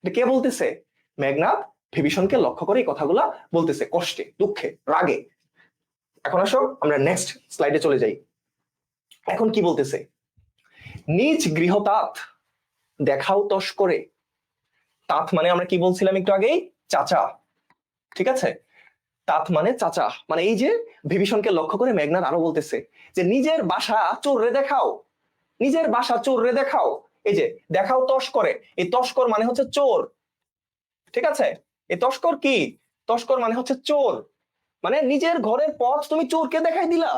কে বলতেছে? মেঘনাদ বিভীষণকে লক্ষ্য করে এই কথাগুলা বলতেছে, কষ্টে দুঃখে রাগে। এখন আসো আমরা নেক্সট স্লাইডে চলে যাই। এখন কি বলতেছে? নিজ গৃহতাত দেখাও তস করে। তাত মানে আমরা কি বলছিলাম একটু আগেই? চাচা, ঠিক আছে? তাত মানে চাচা, মানে এই যে বিভীষণকে লক্ষ্য করে মেঘনাদ আরো বলতেছে যে নিজের বাসা চোররে দেখাও, নিজের বাসা চোররে দেখাও। এই যে দেখাও তস্করে, এই তস্কর মানে হচ্ছে চোর, ঠিক আছে? এই তস্কর কি? তস্কর মানে হচ্ছে চোর, মানে নিজের ঘরের পথ তুমি চোরকে দেখাই দিলা।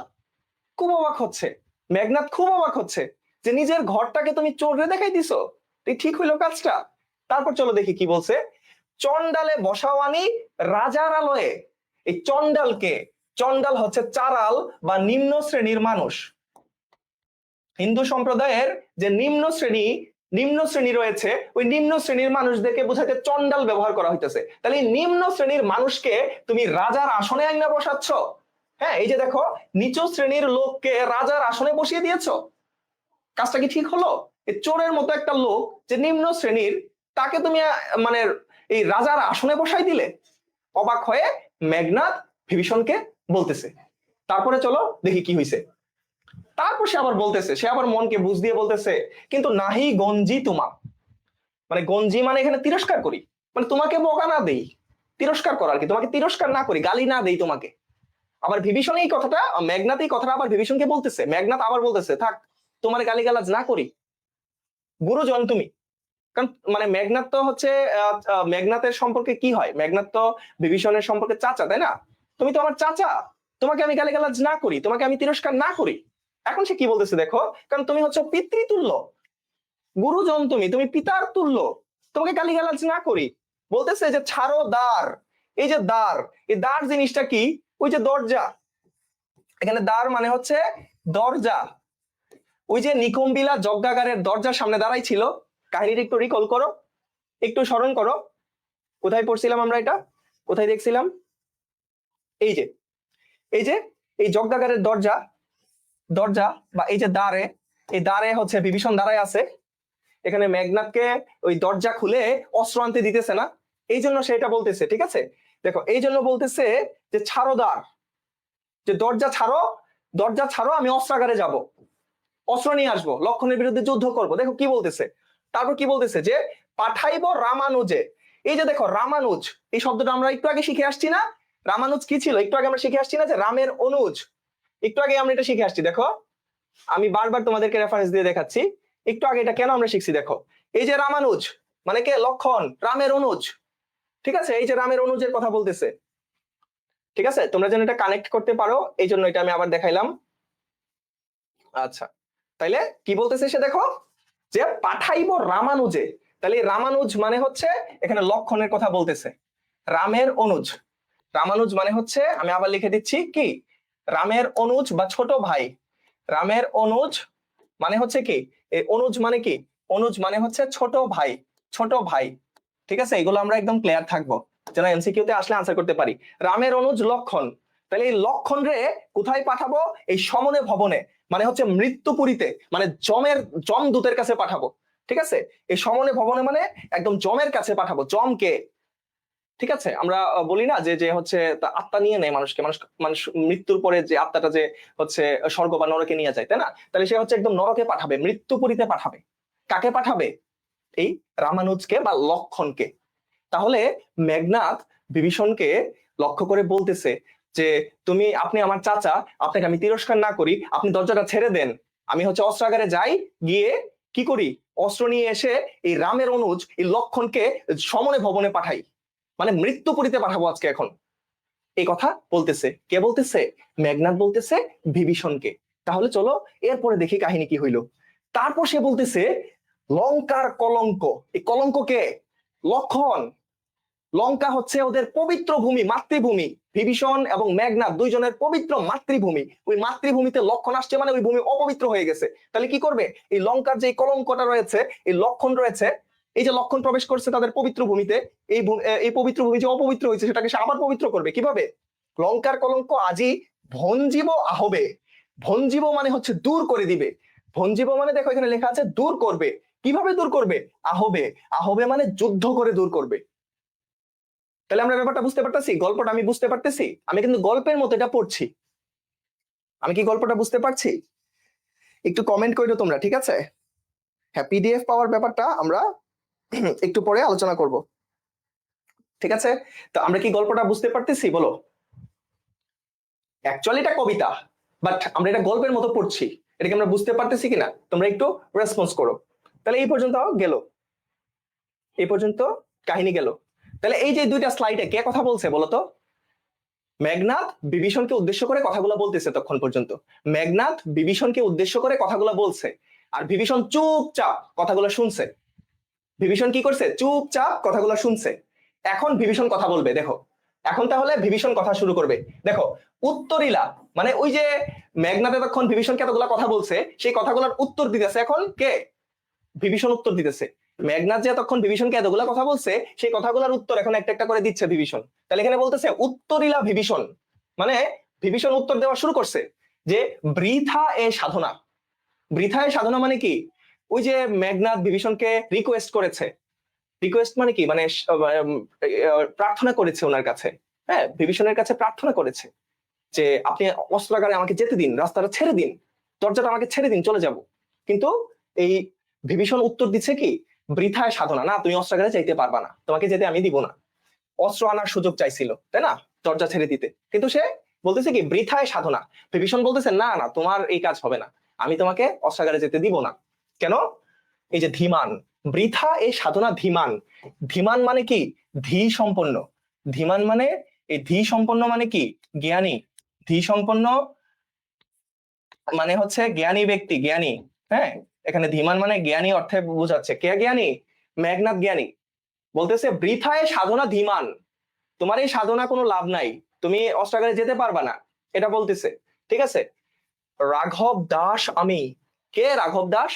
খুব অবাক হচ্ছে মেঘনাদ, খুব অবাক হচ্ছে যে নিজের ঘরটাকে তুমি চোররে দেখাই দিছো, ঠিক হইলো কাজটা? তারপর চলো দেখি কি বলছে। চন্ডালে বসাওয়ানি রাজার আলয়ে। এই চন্ডালকে, চন্ডাল হচ্ছে চারাল বা নিম্ন শ্রেণীর মানুষ। হিন্দু সম্প্রদায়ের যে নিম্ন শ্রেণী রয়েছে, ওই নিম্ন শ্রেণীর মানুষদেরকে বোঝাতে চন্ডাল ব্যবহার করা হইতেছে। তাহলে এই নিম্ন শ্রেণীর মানুষকে তুমি রাজার আসনে আইনা বসাচ্ছ। হ্যাঁ, এই যে দেখো নিচু শ্রেণীর লোককে রাজার আসনে বসিয়ে দিয়েছো, কাজটা কি ঠিক হলো? এই চোরের মতো একটা লোক যে নিম্ন শ্রেণীর, তাকে তুমি মানে এই রাজার আসনে বসাই দিলে। অবাক হয়ে মেঘনাদ বিভীষণকে বলতেছে। তারপরে চলো দেখি কি হয়েছে। তারপর সে আবার বলতেছে, সে আবার মনকে বুঝ দিয়ে বলতেছে, কিন্তু নাহি গঞ্জি তোমা, মানে গঞ্জি মানে এখানে তিরস্কার করি, মানে তোমাকে বকা না দেই, তিরস্কার করার কি, তোমাকে তিরস্কার না করি, গালি না দেই তোমাকে। আবার বিভীষণ এই কথাটা, মেঘনাথ এই কথাটা আবার বিভীষণকে বলতেছে। মেঘনাথ আবার বলতেছে, থাক তোমার গালিগালাজ না করি, গুরুজন তুমি। কারণ মানে মেঘনাথ তো হচ্ছে মেঘনাথের সম্পর্কে কি হয়, মেঘনাথ তো বিভীষণের সম্পর্কে চাচা, তাই না? তুমি তো আমার চাচা, তোমাকে আমি গালিগালাজ না করি, তোমাকে আমি তিরস্কার না করি। এখন সে কি বলতেছে দেখো, কারণ তুমি হচ্ছে পিতৃতুল্য, গুরুজন তুমি, তুমি পিতার তুল্য, তোমাকে গালিগালাজ না করি। বলতেছে যে ছাড়ো দ্বার, এই যে দ্বার, এই দ্বার জিনিসটা কি? ওই যে দরজা, এখানে দ্বার মানে হচ্ছে দরজা। ওই যে নিকুম্বিলা যজ্ঞাগারের দরজার সামনে দাঁড়াই ছিল, কাহিনীটা একটু রিকল করো, একটু স্মরণ করো, কোথায় পড়ছিলাম আমরা এটা, কোথায় দেখছিলাম? এই যে এই যে এই যজ্ঞাগারের দরজা, দরজা বা এই যে দ্বারে, এই দ্বারে হচ্ছে বিভীষণ দাঁড়ায় আছে। এখানে মেঘনাথকে ওই দরজা খুলে অস্ত্র আনতে দিতেছে না, এই জন্য সেটা বলতেছে। ঠিক আছে, দেখো এই জন্য বলতেছে যে ছাড়ো দ্বার, যে দরজা ছাড়ো, দরজা ছাড়ো, আমি অস্ত্রাগারে যাব, অস্ত্র নিয়ে আসবো, লক্ষণের বিরুদ্ধে যুদ্ধ করব। দেখো কি বলতেছে, তারপর কি বলতেছে যে পাঠাইব রামানুজে। এই যে দেখো রামানুজ, এই শব্দটা আমরা একটু আগে শিখে আসছি না? রামানুজ কি ছিল একটু আগে আমরা শিখে আসছি না, যে রামের অনুজ। একটু আগে আমরা এটা শিখে আসছি, দেখো আমি বারবার তোমাদেরকে রেফারেন্স দিয়ে দেখাচ্ছি। একটু আগে এটা কেন আমরা শিখছি দেখো, এই যে রামানুজ মানে কে? লক্ষণ, রামের অনুজ। ঠিক আছে, এই যে রামের অনুজের কথা বলতেছে। ঠিক আছে, তোমরা যেন এটা কানেক্ট করতে পারো, এই জন্য এটা আমি আবার দেখাইলাম। আচ্ছা, তাইলে কি বলতেছে সে, দেখো যে পাঠাইব রামানুজে, তাহলে রামানুজ মানে হচ্ছে এখানে লক্ষণের কথা বলতেছে, রামের অনুজ। রামানুজ মানে হচ্ছে, আমি আবার লিখে দিচ্ছি কি, রামের অনুজ বা ছোট ভাই। রামের অনুজ মানে হচ্ছে কি, এই অনুজ মানে কি, অনুজ মানে হচ্ছে ছোট ভাই, ছোট ভাই। ঠিক আছে, এগুলো আমরা একদম ক্লিয়ার থাকবো যেন এমসিকিউ তে আসলে আনসার করতে পারি। রামের অনুজ লক্ষণ, তাহলে এই লক্ষণ রে কোথায় পাঠাবো? এই সমনে ভবনে, মানে হচ্ছে মৃত্যুপুরীতে, মানে যমদূতের কাছে পাঠাবো। ঠিক আছে, এই সমনে ভবনে মানে একদম যমের কাছে পাঠাবো। যমকে, ঠিক আছে, আমরা বলি না যে যে হচ্ছে আত্মা নিয়ে নেয় মানুষকে, মানুষ মানুষ মৃত্যুর পরে যে আত্মাটা যে হচ্ছে স্বর্গ বা নরকে নিয়ে যায়, তাই না? তাহলে সে হচ্ছে একদম নরকে পাঠাবে, মৃত্যুপুরীতে পাঠাবে। কাকে পাঠাবে? এই রামানুজকে বা লক্ষণকে। তাহলে মেঘনাদ বিভীষণকে লক্ষ্য করে বলতেছে যে আপনি আমার চাচা, আপনাকে আমি তিরস্কার না করি, আপনি দরজাটা ছেড়ে দেন, আমি হচ্ছে অস্ত্রাগারে যাই, গিয়ে কি করি, অস্ত্র নিয়ে এসে এই রামের অনুজ এই লক্ষণকে সমনে ভবনে পাঠাই, মানে মৃত্যুপুরীতে পাঠাবো আজকে এখন। এই কথা বলতেছে কে? বলতেছে মেঘনাদ, বলতেছে বিভীষণকে। তাহলে চলো এরপরে দেখি কাহিনী কি হইল। তারপর সে বলতেছে লঙ্কার কলঙ্ক, এই কলঙ্ক কে? লক্ষণ। লঙ্কা হচ্ছে ওদের পবিত্র ভূমি, মাতৃভূমি। বিভীষণ এবং মেঘনাদ দুইজনের পবিত্র মাতৃভূমি, ওই মাতৃভূমিতে লক্ষণ আসছে মানে ওই ভূমি অপবিত্র হয়ে গেছে। তাহলে কি করবে? এই লঙ্কার যে কলঙ্কটা রয়েছে, এই লক্ষণ রয়েছে, এই যে লক্ষণ প্রবেশ করছে তাদের পবিত্র ভূমিতে, এই পবিত্র ভূমি যে অপবিত্র হয়েছে সেটাকে সে আবার পবিত্র করবে কিভাবে? লঙ্কার কলঙ্ক আজি ভঞ্জিব আহবে। ভঞ্জিব মানে হচ্ছে দূর করে দিবে। ভঞ্জিব মানে দেখো এখানে লেখা আছে দূর করবে। কিভাবে দূর করবে? আহবে। আহবে মানে যুদ্ধ করে দূর করবে। তাহলে আমরা ব্যাপারটা বুঝতে পারতেছি, গল্পটা আমি বুঝতে পারতেছি, আমি কিন্তু গল্পের মতো এটা পড়ছি। আমি কি গল্পটা বুঝতে পারছি? একটু কমেন্ট করো তোমরা, ঠিক আছে? হ্যাঁ, পিডিএফ পাওয়ার ব্যাপারটা আমরা একটু পরে আলোচনা করব, ঠিক আছে? তো আমরা কি গল্পটা বুঝতে পারতেছি বলো? অ্যাকচুয়ালি এটা কবিতা, বাট আমরা এটা গল্পের মতো পড়ছি, এটাকে আমরা বুঝতে পারতেছি কিনা তোমরা একটু রেসপন্স করো। তাহলে এই পর্যন্ত গেল, এই পর্যন্ত কাহিনী গেল। তাহলে এই যে দুইটা স্লাইডে কে কথা বলছে বলো তো? মেঘনাদ বিভীষণকে উদ্দেশ্য করে কথাগুলো বলতেছে। তখন পর্যন্ত মেঘনাদ বিভীষণকে উদ্দেশ্য করে কথাগুলো বলছে, আর বিভীষণ চুপচাপ কথাগুলো শুনছে। বিভীষণ কি করছে? চুপচাপ কথাগুলো শুনছে। এখন বিভীষণ কথা বলবে, দেখো এখন তাহলে বিভীষণ কথা শুরু করবে। দেখো উত্তরিলা মানে ওই যে মেঘনাদ এতক্ষণ বিভীষণকে এতগুলা কথা বলছে, সেই কথাগুলোর উত্তর দিতেছে এখন কে? বিভীষণ উত্তর দিতেছে। মেঘনাদ যে এতক্ষণ বিভীষণকে এতগুলা কথা বলছে, সেই কথাগুলোর উত্তর এখন একটা একটা করে দিচ্ছে বিভীষণ। তাহলে এখানে বলতেছে উত্তরিলা বিভীষণ, মানে বিভীষণ উত্তর দেওয়া শুরু করছে যে বৃথা এ সাধনা। বৃথা এ সাধনা মানে কি? ওই যে মেঘনাদ বিভীষণকে রিকোয়েস্ট করেছে। রিকোয়েস্ট মানে কি? মানে প্রার্থনা করেছে ওনার কাছে। হ্যাঁ, বিভীষণের কাছে প্রার্থনা করেছে যে আপনি অস্ত্রাগারে আমাকে যেতে দিন, রাস্তাটা ছেড়ে দিন, দরজাটা আমাকে ছেড়ে দিন, চলে যাব। কিন্তু এই বিভীষণ উত্তর দিচ্ছে কি? বৃথায় সাধনা, না তুমি অস্ত্রাগারে যাইতে পারবা না, তোমাকে যেতে আমি দিব না। অস্ত্র আনার সুযোগ চাইছিল, তাই না, দরজা ছেড়ে দিতে, কিন্তু সে বলতেছে কি বৃথায় সাধনা। বিভীষণ বলতেছে না না, তোমার এই কাজ হবে না, আমি তোমাকে অস্ত্রাগারে যেতে দিব না। কেন? এই যে ধীমান, বৃথা এই সাধনা ধীমান। ধীমান মানে কি? ধী সম্পন্ন। ধীমান মানে এই ধী সম্পন্ন মানে কি? জ্ঞানী। ধী সম্পন্ন মানে হচ্ছে জ্ঞানী ব্যক্তি, জ্ঞানী। হ্যাঁ, এখানে ধীমান মানে জ্ঞানী অর্থে বোঝাচ্ছে। কে জ্ঞানী? মেঘনাদ জ্ঞানী। বলতেছে বৃথায় সাধনা ধীমান, তোমার এই সাধনা কোনো লাভ নাই, তুমি অস্ত্রাগারে যেতে পারবা না, এটা বলতেছে। ঠিক আছে, রাঘব দাস আমি। কে রাঘব দাস?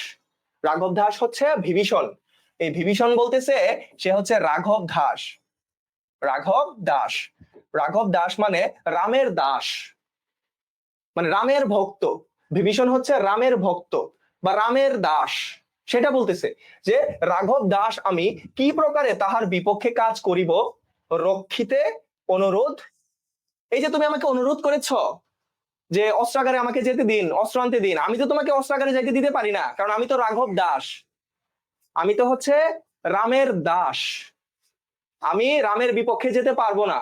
রাঘব দাস হচ্ছে বিভীষণ। এই বিভীষণ বলতেছে সে হচ্ছে রাঘব দাস। রাঘব দাস, রাঘব দাস মানে রামের দাস, মানে রামের ভক্ত। বিভীষণ হচ্ছে রামের ভক্ত বা রামের দাস, সেটা বলতেছে যে রাঘব দাস আমি কি প্রকারে তাহার বিপক্ষে কাজ করিব, রক্ষিতে অনুরোধ। এই যে তুমি আমাকে অনুরোধ করেছ যে অস্ত্রাগারে আমাকে যেতে দিন, অস্ত্র আনতে দিন, আমি তো তোমাকে অস্ত্রাগারে যাইতে দিতে পারি না, কারণ আমি তো রাঘব দাস, আমি তো হচ্ছে রামের দাস, আমি রামের বিপক্ষে যেতে পারবো না।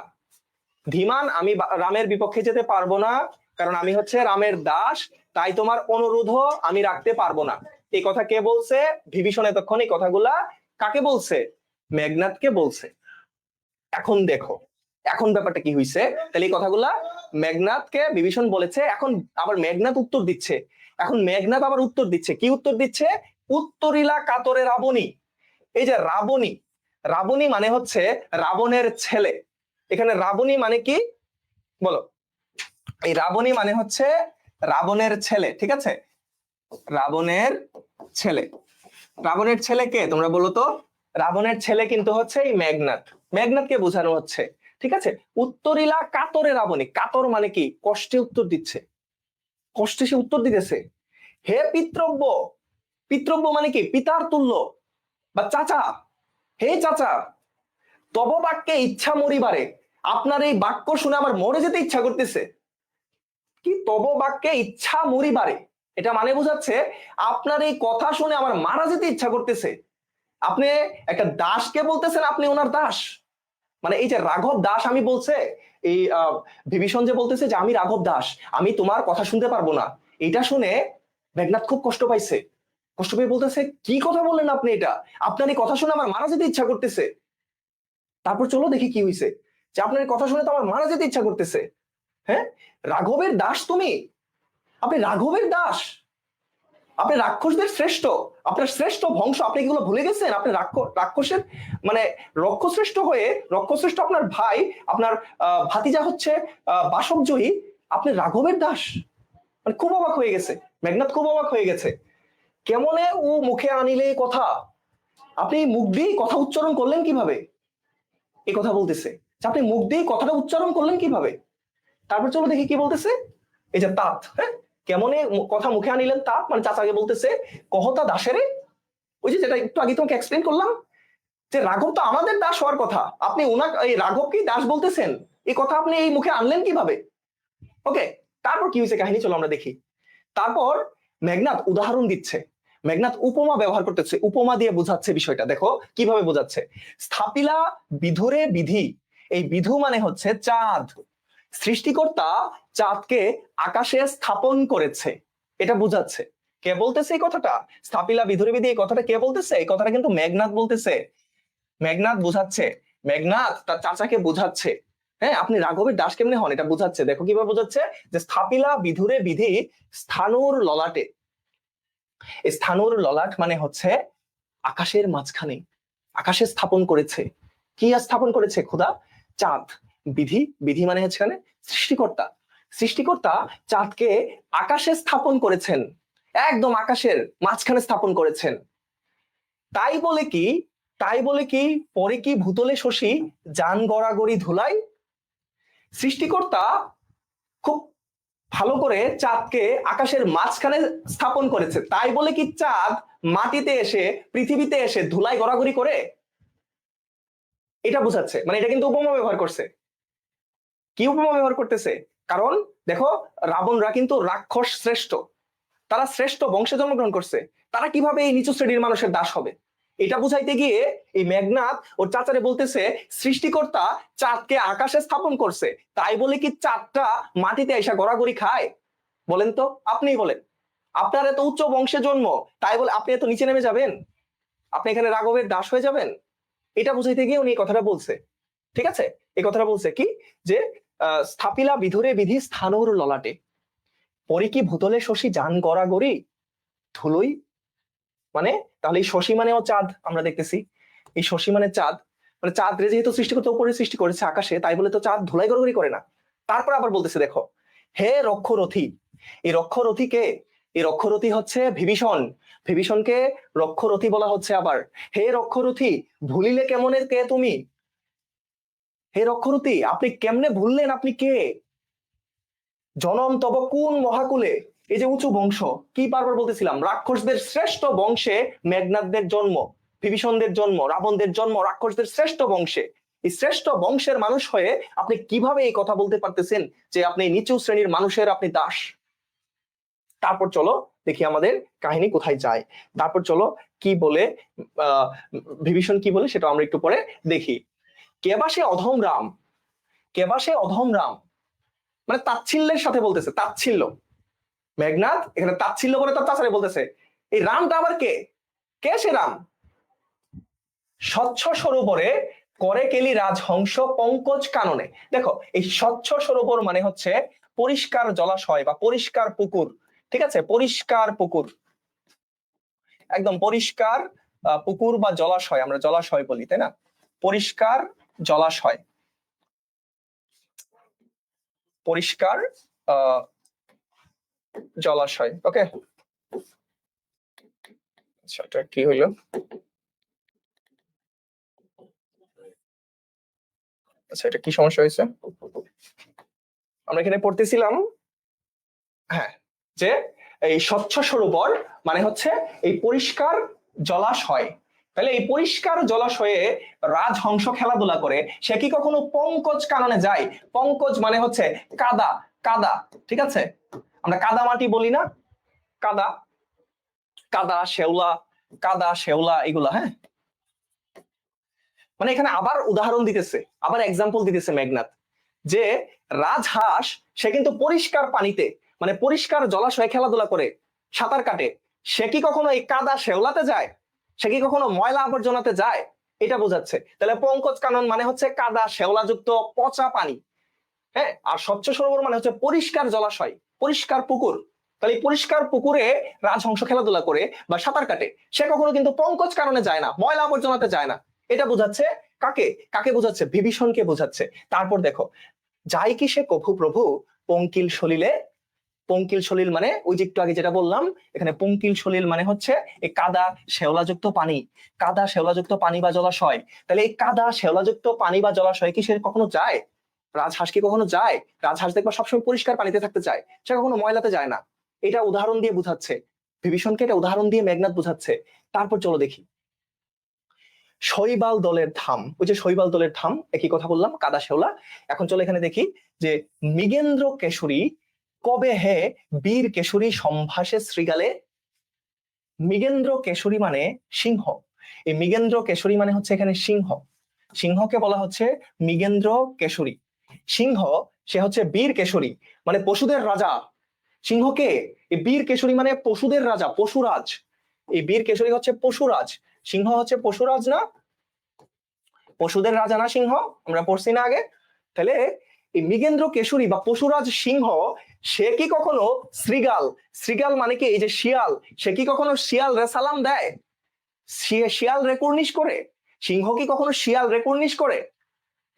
ধীমান, আমি রামের বিপক্ষে যেতে পারবো না, কারণ আমি হচ্ছে রামের দাস, তাই তোমার অনুরোধও আমি রাখতে পারবো না। এই কথা কে বলছে? বিভীষণ এতক্ষণ এই কথাগুলা কাকে বলছে? মেঘনাদকে বলছে। এখন দেখো এখন ব্যাপারটা কি হইছে, তাহলে এই কথাগুলা মেঘনাদকে বিভীষণ বলেছে, এখন আবার মেঘনাদ উত্তর দিচ্ছে। এখন মেঘনাদ আবার উত্তর দিচ্ছে, কি উত্তর দিচ্ছে? উত্তরিলা কাতরে রাবণী। এই যে রাবণী, রাবণী মানে হচ্ছে রাবণের ছেলে। এখানে রাবণী মানে কি বলো? এই রাবণী মানে হচ্ছে রাবণের ছেলে। ঠিক আছে, রাবণের ছেলে। রাবণের ছেলে কে তোমরা বলো তো? রাবণের ছেলে কিন্তু হচ্ছে এই মেঘনাদ। মেঘনাদকে বোঝানো হচ্ছে। ঠিক আছে, উত্তরিলা কাতরে রাবণী। কাতর মানে কি? কষ্টে উত্তর দিচ্ছে, কষ্টে সে উত্তর দিতেছে। হে পিতৃব্য, পিতৃব্য মানে কি? পিতার তুল্য বা চাচা। হে চাচা, তব বাক্যে ইচ্ছা মরিবারে, আপনার এই বাক্য শুনে আমার মরে যেতে ইচ্ছা করতেছে। কি তব বাক্যে ইচ্ছা মরিবারে? এটা মানে বোঝাচ্ছে আপনার এই কথা শুনে আমার মারা যেতে ইচ্ছা করতেছে। আপনি একটা দাসকে বলতেছেন আপনি ওনার দাস, মানে এই যে রাঘব দাস আমি বলছে, এই বিভীষণ যে বলতেছে যে আমি রাঘব দাস, আমি তোমার কথা শুনতে পারবো না, এটা শুনে মেঘনাদ খুব কষ্ট পাইছে। কষ্ট পেয়ে বলতেছে কি কথা বললেন আপনি, এটা আপনার এই কথা শুনে আমার মারা যেতে ইচ্ছা করতেছে। তারপর চলো দেখি কি হয়েছে, যে আপনার এই কথা শুনে তো আমার মারা যেতে ইচ্ছা করতেছে। হ্যাঁ, রাঘবের দাস তুমি? আপনি রাঘবের দাস? আপনি রাক্ষসদের শ্রেষ্ঠ, আপনার শ্রেষ্ঠ বংশ, আপনি এগুলো ভুলে গেছেন? আপনি রাক্ষসের মানে রক্ষশ্রেষ্ঠ হয়ে, রক্ষশ্রেষ্ঠ আপনার ভাই, আপনার ভাতিজা হচ্ছে বাসকজয়ী, আপনি রাঘবের দাস? মানে খুব অবাক হয়ে গেছে মেঘনাদ, খুব অবাক হয়ে গেছে। কেমনে ও মুখে আনিলে কথা, আপনি মুখ দিয়ে কথা উচ্চারণ করলেন কিভাবে? এই কথা বলতেছে যে আপনি মুখ দিয়ে কথাটা উচ্চারণ করলেন কিভাবে। তারপর চলো দেখি কি বলতেছে। এই যে তাঁত, হ্যাঁ, কেমনে কথা মুখে আনিলেন তাঁত, মানে চাচাকে বলতেছে কহতা দাসেরে। ওই যে যেটা একটু আগে তোমাকে এক্সপ্লেন করলাম, যে রাঘব তো আমাদের দাস হওয়ার কথা, আপনি ওনাকে এই রাঘবকেই দাস বলতেছেন, এই কথা আপনি এই মুখে আনলেন কিভাবে? ওকে, তারপর কি হয়েছে কাহিনী চলো আমরা দেখি। তারপর মেঘনাদ উদাহরণ দিচ্ছে, মেঘনাদ উপমা ব্যবহার করতেছে, উপমা দিয়ে বোঝাচ্ছে বিষয়টা। দেখো কিভাবে বোঝাচ্ছে। স্থাপিলা বিধুরে বিধি, এই বিধু মানে হচ্ছে চাঁদ। সৃষ্টিকর্তা চাঁদকে আকাশে স্থাপন করেছে, এটা বুঝাচ্ছে। কে বলতেছে এই কথাটা? স্থাপিলা বিধুরে বিধি, এই কথাটা কে বলতেছে? এই কথাটা কিন্তু মেঘনাদ বলতেছে। মেঘনাদ বুঝাচ্ছে, মেঘনাদ তার চাচাকে বুঝাচ্ছে। হ্যাঁ, আপনি রাঘবের দাস কেমনে হন এটা বুঝাচ্ছে। দেখো কিভাবে বুঝাচ্ছে, যে স্থাপিলা বিধুরে বিধি স্থানুর ললাটে। স্থানুর ললাট মানে হচ্ছে আকাশের মাঝখানে, আকাশে স্থাপন করেছে। কি স্থাপন করেছে? খোদা চাঁদ। বিধি, বিধি মানে হচ্ছে এখানে সৃষ্টিকর্তা। সৃষ্টিকর্তা চাঁদকে আকাশে স্থাপন করেছেন, একদম আকাশের মাঝখানে স্থাপন করেছেন। তাই বলে কি, তাই বলে কি পরে কি ভূতলে শশী যান গড়াগড়ি ধুলাই। সৃষ্টিকর্তা খুব ভালো করে চাঁদকে আকাশের মাঝখানে স্থাপন করেছে, তাই বলে কি চাঁদ মাটিতে এসে, পৃথিবীতে এসে ধুলাই গড়াগড়ি করে? এটা বুঝাচ্ছে, মানে এটা কিন্তু উপমা ব্যবহার করছে। কি উপমা ব্যবহার করতেছে? কারণ দেখো, রাবণরা কিন্তু রাক্ষস শ্রেষ্ঠ, তারা শ্রেষ্ঠ বংশে জন্মগ্রহণ করছে, তারা কিভাবে এই নিচু শ্রেণীর মানুষের দাস হবে? এটা বুঝাইতে গিয়ে এই মেঘনাদ ওর চাচারে বলতেছে সৃষ্টিকর্তা চাঁদকে আকাশে স্থাপন করছে, তাই বলে কি চাঁদটা মাটিতে এসে গড়াগড়ি খায়? বলেন তো, আপনিই বলেন। আপনার এত উচ্চ বংশে জন্ম, তাই বলে আপনি এত নিচে নেমে যাবেন? আপনি এখানে রাঘবের দাস হয়ে যাবেন? এটা বুঝাইতে গিয়ে উনি এই কথাটা বলছে। ঠিক আছে, এই কথাটা বলছে কি, যে স্থাপিলা বিধুরে বিধি স্থানুর ললাটে, পরে কি ভূতলে শশী যান গড়াগড়ি ধুলোই। মানে তাহলে এই শশী মানেও চাঁদ, আমরা দেখতেছি এই শশী মানে চাঁদ। মানে চাঁদ রে যেহেতু সৃষ্টি করতে উপরে সৃষ্টি করেছে আকাশে, তাই বলে তো চাঁদ ধুলাই গড়গড়ি করে না। তারপর আবার বলতেছে দেখো, হে রক্ষরথী। এই রক্ষরথী কে? এই রক্ষরথী হচ্ছে বিভীষণ। বিভীষণকে রক্ষরথী বলা হচ্ছে আবার। হে রক্ষরথী, ভুলিলে কেমনের কে তুমি? হে রক্ষরথী, আপনি কেমনে ভুললেন? আপনি কে? জনম তব কোন মহাকুলে। এই যে উঁচু বংশ, কি বারবার বলতেছিলাম, রাক্ষসদের শ্রেষ্ঠ বংশে মেঘনাদদের জন্ম, বিভীষণদের জন্ম, রাবণদের জন্ম রাক্ষসদের শ্রেষ্ঠ বংশে। এই শ্রেষ্ঠ বংশের মানুষ হয়ে আপনি কিভাবে এই কথা বলতে পারতেছেন যে আপনি নিচু শ্রেণীর মানুষের আপনি দাস? তারপর চলো দেখি আমাদের কাহিনী কোথায় যায়। তারপর চলো কি বলে আহ বিভীষণ কি বলে সেটা আমরা একটু পরে দেখি। কেবা সে অধম রাম, কেবা সে অধম রাম, মানে তাচ্ছিল্যের সাথে বলতেছে, তাচ্ছিল্য। মেঘনাদ এখানে তাচ্ছিল্য বলে তার চাচারে বলতেছে, এই রামটা আবার কে? কে সে রাম? স্বচ্ছ সরোবরে করে কেলি রাজহংস পঙ্কজ কাননে। দেখো, এই স্বচ্ছ সরোবর মানে হচ্ছে পরিষ্কার জলাশয় বা পরিষ্কার পুকুর। ঠিক আছে, পরিষ্কার পুকুর, একদম পরিষ্কার পুকুর বা জলাশয়, আমরা জলাশয় বলি তাই না? পরিষ্কার জলাশয়, পরিষ্কার জলাশয়। ওকে, আচ্ছা এটা কি হইলো? আচ্ছা এটা কি সমস্যা হয়েছে? আমরা এখানে পড়তেছিলাম, হ্যাঁ, যে এই স্বচ্ছ সরোবর মানে হচ্ছে এই পরিষ্কার জলাশয়। তাহলে এই পরিষ্কার জলাশয়ে রাজহংস খেলাধুলা করে, সে কি কখনো পঙ্কজ কাননে যায়? পঙ্কজ মানে হচ্ছে কাদা, কাদা, ঠিক আছে, আমরা কাদা মাটি বলি না, কাদা, কাদা শেওলা, কাদা শেওলা এগুলা, হ্যাঁ। মানে এখানে আবার উদাহরণ দিতেছে, আবার এক্সাম্পল দিতেছে মেঘনাদ, যে রাজহাঁস সে কিন্তু পরিষ্কার পানিতে মানে পরিষ্কার জলাশয়ে খেলাধুলা করে, সাঁতার কাটে, সে কি কখনো এই কাদা শেওলাতে যায়? সে কি কখনো ময়লা আবর্জনাতে যায়? এটা বোঝাচ্ছে। তাহলে পঙ্কজ কানন মানে হচ্ছে কাদা শেওলাযুক্ত পচা পানি, হ্যাঁ। আর স্বচ্ছ সরোবর মানে হচ্ছে পরিষ্কার জলাশয়, পরিষ্কার পুকুর। তাহলে পরিষ্কার পুকুরে রাজহংস খেলাধুলা করে বা সাঁতার কাটে, সে কখনো কিন্তু পঙ্কজ কারণে যায় না, ময়লা আবর্জনাতে যায় না। এটা বোঝাচ্ছে কাকে? কাকে বোঝাচ্ছে? বিভীষণকে বোঝাচ্ছে। তারপর দেখো, যাই কি সে কভু প্রভু পঙ্কিল সলিলে। পঙ্কিল সলিল মানে ওই যে একটু আগে যেটা বললাম, এখানে পঙ্কিল সলিল মানে হচ্ছে এই কাদা শেওলাযুক্ত পানি, কাদা শেওলাযুক্ত পানি বা জলাশয়। তাহলে এই কাদা শেওলাযুক্ত পানি বা জলাশয় কি সে কখনো যায়? রাজহাঁস কি কখনো যায়? রাজহাঁস দেখবা সবসময় পরিষ্কার পানিতে থাকতে চায়, সে কখনো ময়লাতে যায় না। এটা উদাহরণ দিয়ে বুঝাচ্ছে বিভীষণকে, এটা উদাহরণ দিয়ে মেঘনাদ বুঝাচ্ছে। তারপর চলো দেখি, শৈবাল দলের ধাম, ওই যে শৈবাল দলের ধাম, একই কথা বললাম, কাদা শেওলা। এখন চলো এখানে দেখি যে মৃগেন্দ্র কেশরী কবে হে বীর কেশরী সম্ভাসে শ্রীগালে। মৃগেন্দ্র কেশরী মানে সিংহ, এই মৃগেন্দ্র কেশরী মানে হচ্ছে এখানে সিংহ, সিংহকে বলা হচ্ছে মৃগেন্দ্র কেশরী। সিংহ সে হচ্ছে বীর কেশরী মানে পশুদের রাজা। সিংহকে, এই বীর কেশরী মানে পশুদের রাজা, পশুরাজ। এই বীর কেশরী হচ্ছে পশুরাজ, সিংহ হচ্ছে পশুরাজ না? পশুদের রাজা না সিংহ? আমরা পড়ছি না আগে? তাহলে এই মৃগেন্দ্র কেশরী বা পশুরাজ সিংহ সে কি কখনো শ্রীগাল, শ্রীগাল মানে কি এই যে শিয়াল, সে কি কখনো শিয়াল রে সালাম দেয়? শিয়াল রে কুর্নিশ করে? সিংহ কি কখনো শিয়াল রে কুর্নিশ করে?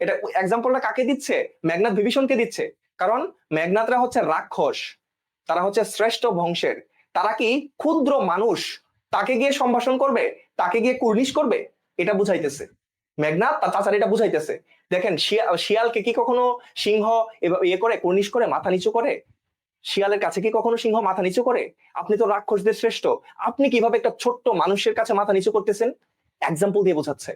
এটা এক্সাম্পলটা কাকে দিচ্ছে? মেঘনাদ বিভীষণকে দিচ্ছে। কারণ মেঘনাদরা হচ্ছে রাক্ষস, তারা হচ্ছে শ্রেষ্ঠ বংশের, তারা কি ক্ষুদ্র মানুষ, তাকে গিয়ে সম্ভাষণ করবে, তাকে গিয়ে কুর্নিশ করবে? এটা বুঝাইতেছে মেঘনাদ, তার চাচার এটা বুঝাইতেছে। দেখেন শিয়ালকে কি কখনো সিংহ ইয়ে করে, কুর্নিশ করে, মাথা নিচু করে? শিয়ালের কাছে কি কখনো সিংহ মাথা নিচু করে? আপনি তো রাক্ষসদের শ্রেষ্ঠ, আপনি কিভাবে একটা ছোট্ট মানুষের কাছে মাথা নিচু করতেছেন? এক্সাম্পল দিয়ে বোঝাচ্ছে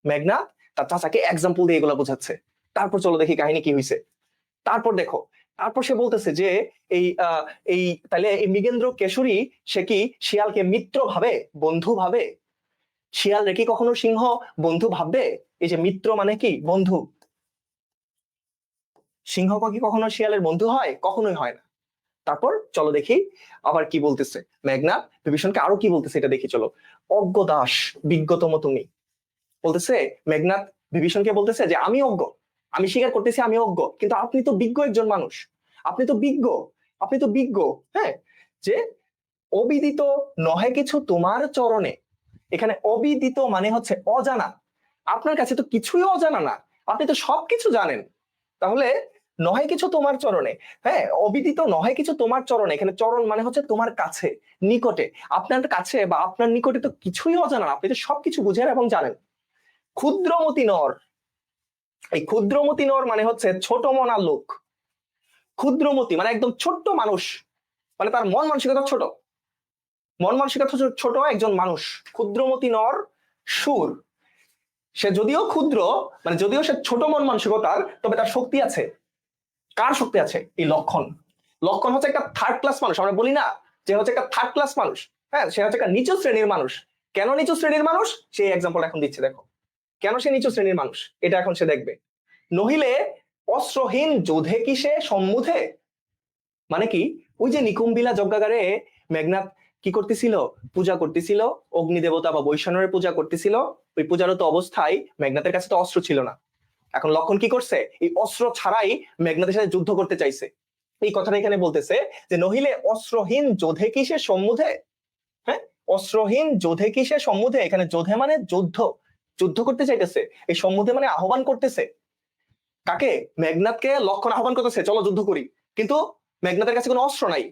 মেঘনাদ, তার চাচাকে এক্সাম্পল দিয়ে এগুলা বোঝাচ্ছে। তারপর চলো দেখি কাহিনী কি হয়েছে। তারপর দেখো, তারপর সে বলতেছে যে এই এই তাহলে এই মৃগেন্দ্র কেশরী সে কি শিয়ালকে মিত্র ভাবে, বন্ধু ভাবে? শিয়াল রে কি কখনো সিংহ বন্ধু ভাববে? এই যে মিত্র মানে কি বন্ধু, সিংহ কি কখনো শিয়ালের বন্ধু হয়? কখনোই হয় না। তারপর চলো দেখি আবার কি বলতেছে মেঘনাদ বিভীষণকে, আরো কি বলতেছে এটা দেখি চলো। অজ্ঞ দাস বিজ্ঞতম তুমি, বলতেছে মেঘনাদ বিভীষণকে বলতেছে যে আমি অজ্ঞ, আমি স্বীকার করতেছি আমি অজ্ঞ, কিন্তু আপনি তো বিজ্ঞ একজন মানুষ, আপনি তো বিজ্ঞ, আপনি তো বিজ্ঞ, হ্যাঁ। যে অবিদিত নহে কিছু তোমার চরণে, এখানে অবিদিত মানে হচ্ছে অজানা, আপনার কাছে তো কিছুই অজানা না, আপনি তো সবকিছু জানেন। তাহলে নহে কিছু তোমার চরণে, হ্যাঁ, অবিদিত নহে কিছু তোমার চরণে, এখানে চরণ মানে হচ্ছে তোমার কাছে, নিকটে। আপনার কাছে বা আপনার নিকটে তো কিছুই অজানা, আপনি তো সবকিছু বুঝেন এবং জানেন। ক্ষুদ্রমতি নর, এই ক্ষুদ্রমতি নর মানে হচ্ছে ছোট মনা লোক। ক্ষুদ্রমতি মানে একদম ছোট্ট মানুষ, মানে তার মন মানসিকতা ছোট, মন মানসিকতা ছোট একজন মানুষ। ক্ষুদ্রমতি নর সুর, সে যদিও ক্ষুদ্র, মানে যদিও সে ছোট মন মানসিকতার, তবে তার শক্তি আছে। কার শক্তি আছে? এই লক্ষণ। লক্ষণ হচ্ছে একটা থার্ড ক্লাস মানুষ, আমরা বলি না যে হচ্ছে একটা থার্ড ক্লাস মানুষ, হ্যাঁ, সে হচ্ছে একটা নিচু শ্রেণীর মানুষ। কেন নিচু শ্রেণীর মানুষ সেই এক্সাম্পল এখন দিচ্ছে, দেখো কেন সে নিচু শ্রেণীর মানুষ, এটা এখন সে দেখবে। নহিলে অস্ত্রহীন যোধে কি সে সম্মুখে, মানে কি, ওই যে নিকুম্বিলা যজ্ঞাগারে মেঘনাদ কি করতেছিল? পূজা করতেছিল, অগ্নি দেবতা বা বৈষ্ণবের পূজা করতেছিল। ওই পূজারত অবস্থায় মেঘনাদের কাছে তো অস্ত্র ছিল না। এখন লক্ষণ কি করছে? এই অস্ত্র ছাড়াই মেঘনাদের সাথে যুদ্ধ করতে চাইছে। এই কথাটা এখানে বলতেছে যে নহিলে অস্ত্রহীন যোধে কি সে সম্মুখে, হ্যাঁ, অস্ত্রহীন যোধে কি সে সম্মুখে, এখানে যোধে মানে যুদ্ধ, যুদ্ধ করতে চাইতেছে। এই সম্মুখে মানে আহ্বান করতেছে কাকে? মেঘনাদকে লক্ষণ আহ্বান করতেছে চলো যুদ্ধ করি, কিন্তু মেঘনাদের কাছে কোনো অস্ত্র নাই।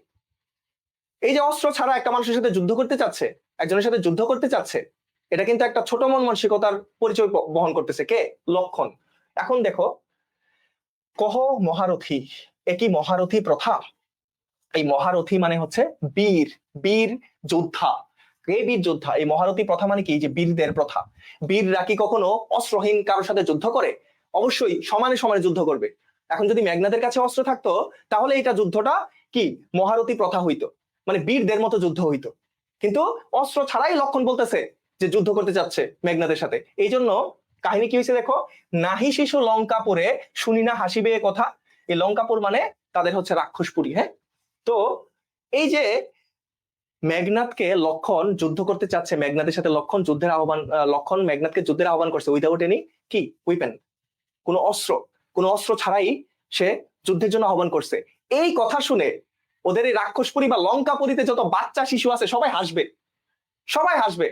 এই যে অস্ত্র ছাড়া একটা মানুষের সাথে যুদ্ধ করতে চাচ্ছে, একজনের সাথে যুদ্ধ করতে চাচ্ছে, এটা কিন্তু একটা ছোট মন মানসিকতার পরিচয় বহন করতেছে। কে? লক্ষণ। এখন দেখো, কহ মহারথী, একই মহারথী প্রথা। এই মহারথী মানে হচ্ছে বীর, বীর যোদ্ধা। এই বীর যোদ্ধা, এই মহারথী প্রথা মানে কি? যে বীরদের প্রথা। বীররা কি কখনো অস্ত্রহীন কারোর সাথে যুদ্ধ করে? অবশ্যই সমানে সমানে যুদ্ধ করবে। এখন যদি মেঘনাদের কাছে অস্ত্র থাকতো, তাহলে এটা যুদ্ধটা কি মহারথী প্রথা হইতো, মানে বীরদের মতো যুদ্ধ হইতো। কিন্তু অস্ত্র ছাড়াই লক্ষণ বলতেছে যে যুদ্ধ করতে যাচ্ছে মেঘনাদের সাথে। এই জন্য কাহিনী কি হয়েছে দেখো, নাহি শিশু লঙ্কাপুরে শুনি না হাসিবে এ কথা। এই লঙ্কাপুর মানে তাদের হচ্ছে রাক্ষসপুরী, হ্যাঁ। তো এই যে মেঘনাদকে লক্ষণ যুদ্ধ করতে চাচ্ছে, মেঘনাদের সাথে লক্ষণ যুদ্ধের আহ্বান, লক্ষণ মেঘনাদকে যুদ্ধের আহ্বান করছে উইদাউট এনি কি উইপেন, কোনো অস্ত্র, কোনো অস্ত্র ছাড়াই সে যুদ্ধের জন্য আহ্বান করছে। এই কথা শুনে ওদের এই রাক্ষসপুরী বা লঙ্কাপুরীতে যত বাচ্চা শিশু আছে সবাই হাসবে, সবাই হাসবে।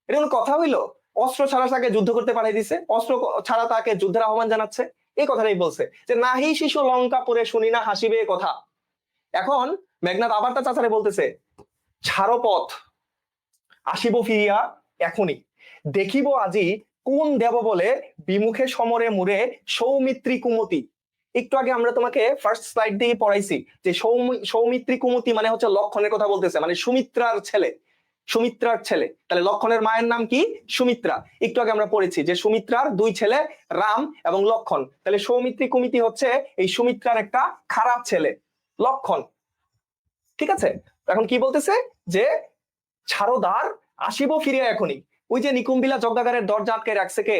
এটা কোনো কথা হইলো? অস্ত্র ছাড়া তাকে যুদ্ধ করতে পাঠিয়ে দিছে, অস্ত্র ছাড়া তাকে যুদ্ধের আহ্বান জানাচ্ছে। এই কথাটাই বলছে যে নাহি শিশু লঙ্কাপুরে শুনি না হাসিবে এ কথা। এখন মেঘনাদ আবার তার চাচারে বলতেছে, ছাড়ো পথ, আসিব ফিরিয়া এখনই, দেখিব আজি কোন দেব বলে বিমুখে সমরে মুরে সৌমিত্রী কুমতি। একটু আগে আমরা তোমাকে ফার্স্ট স্লাইড দিয়ে পড়াইছি যে সৌমিত্রী কুমতি মানে হচ্ছে লক্ষণের কথা বলতেছে, মানে সুমিত্রার ছেলে, সুমিত্রার ছেলে। তাহলে লক্ষণের মায়ের নাম কি? সুমিত্রা। একটু আগে আমরা পড়েছি যে সুমিত্রার দুই ছেলে রাম এবং লক্ষণ। তাহলে সৌমিত্রী কুমতি হচ্ছে এই সুমিত্রার একটা খারাপ ছেলে লক্ষণ, ঠিক আছে। এখন কি বলতেছে যে ছাড়ো দ্বার, আসিব ফিরিয়া এখনই। ওই যে নিকুম্বিলা যজ্ঞাগারের দরজা আটকে রাখছে কে?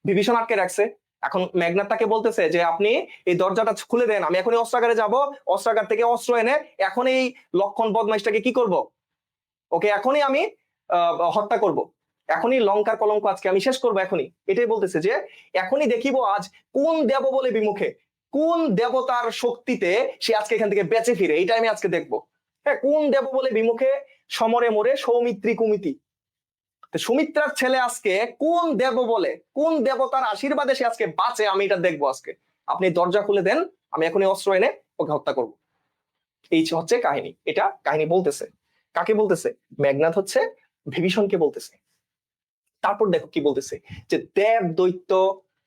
বিভীষণ আটকে রাখছে। এখন মেঘনাদ তাকে বলতেছে যে আপনি এই দরজাটা খুলে দেন, আমি এখনই অস্ত্রাগারে যাব, অস্ত্রাগার থেকে অস্ত্র এনে এখন এই লক্ষণ বদমাইশটাকে কি করব, ওকে এখনই আমি হত্যা করব, এখনই লঙ্কার কলঙ্ক আজকে আমি শেষ করব এখনই। এটাই বলতেছে যে এখনই দেখিব আজ কোন দেব বলে বিমুখে, কোন দেবতার শক্তিতে সে আজকে এখান থেকে বেঁচে ফিরে, এইটা আমি আজকে দেখবো। হ্যাঁ, কোন দেব বলে বিমুখে সমরে মোরে সৌমিত্রী কুমিতি। সুমিত্রার ছেলে আজকে কোন দেব বলে, কোন দেবতার আশীর্বাদে সে আজকে বাঁচে, আমি এটা দেখবো আজকে। আপনি দরজা খুলে দেন, আমি এখনই অস্ত্র এনে ওকে হত্যা করব। এই হচ্ছে কাহিনী। এটা কাহিনী বলতেছে কাকে বলতেছে? মেঘনাদ হচ্ছে বিভীষণকে বলতেছে। তারপর দেখো কি বলতেছে যে দেব দৈত্য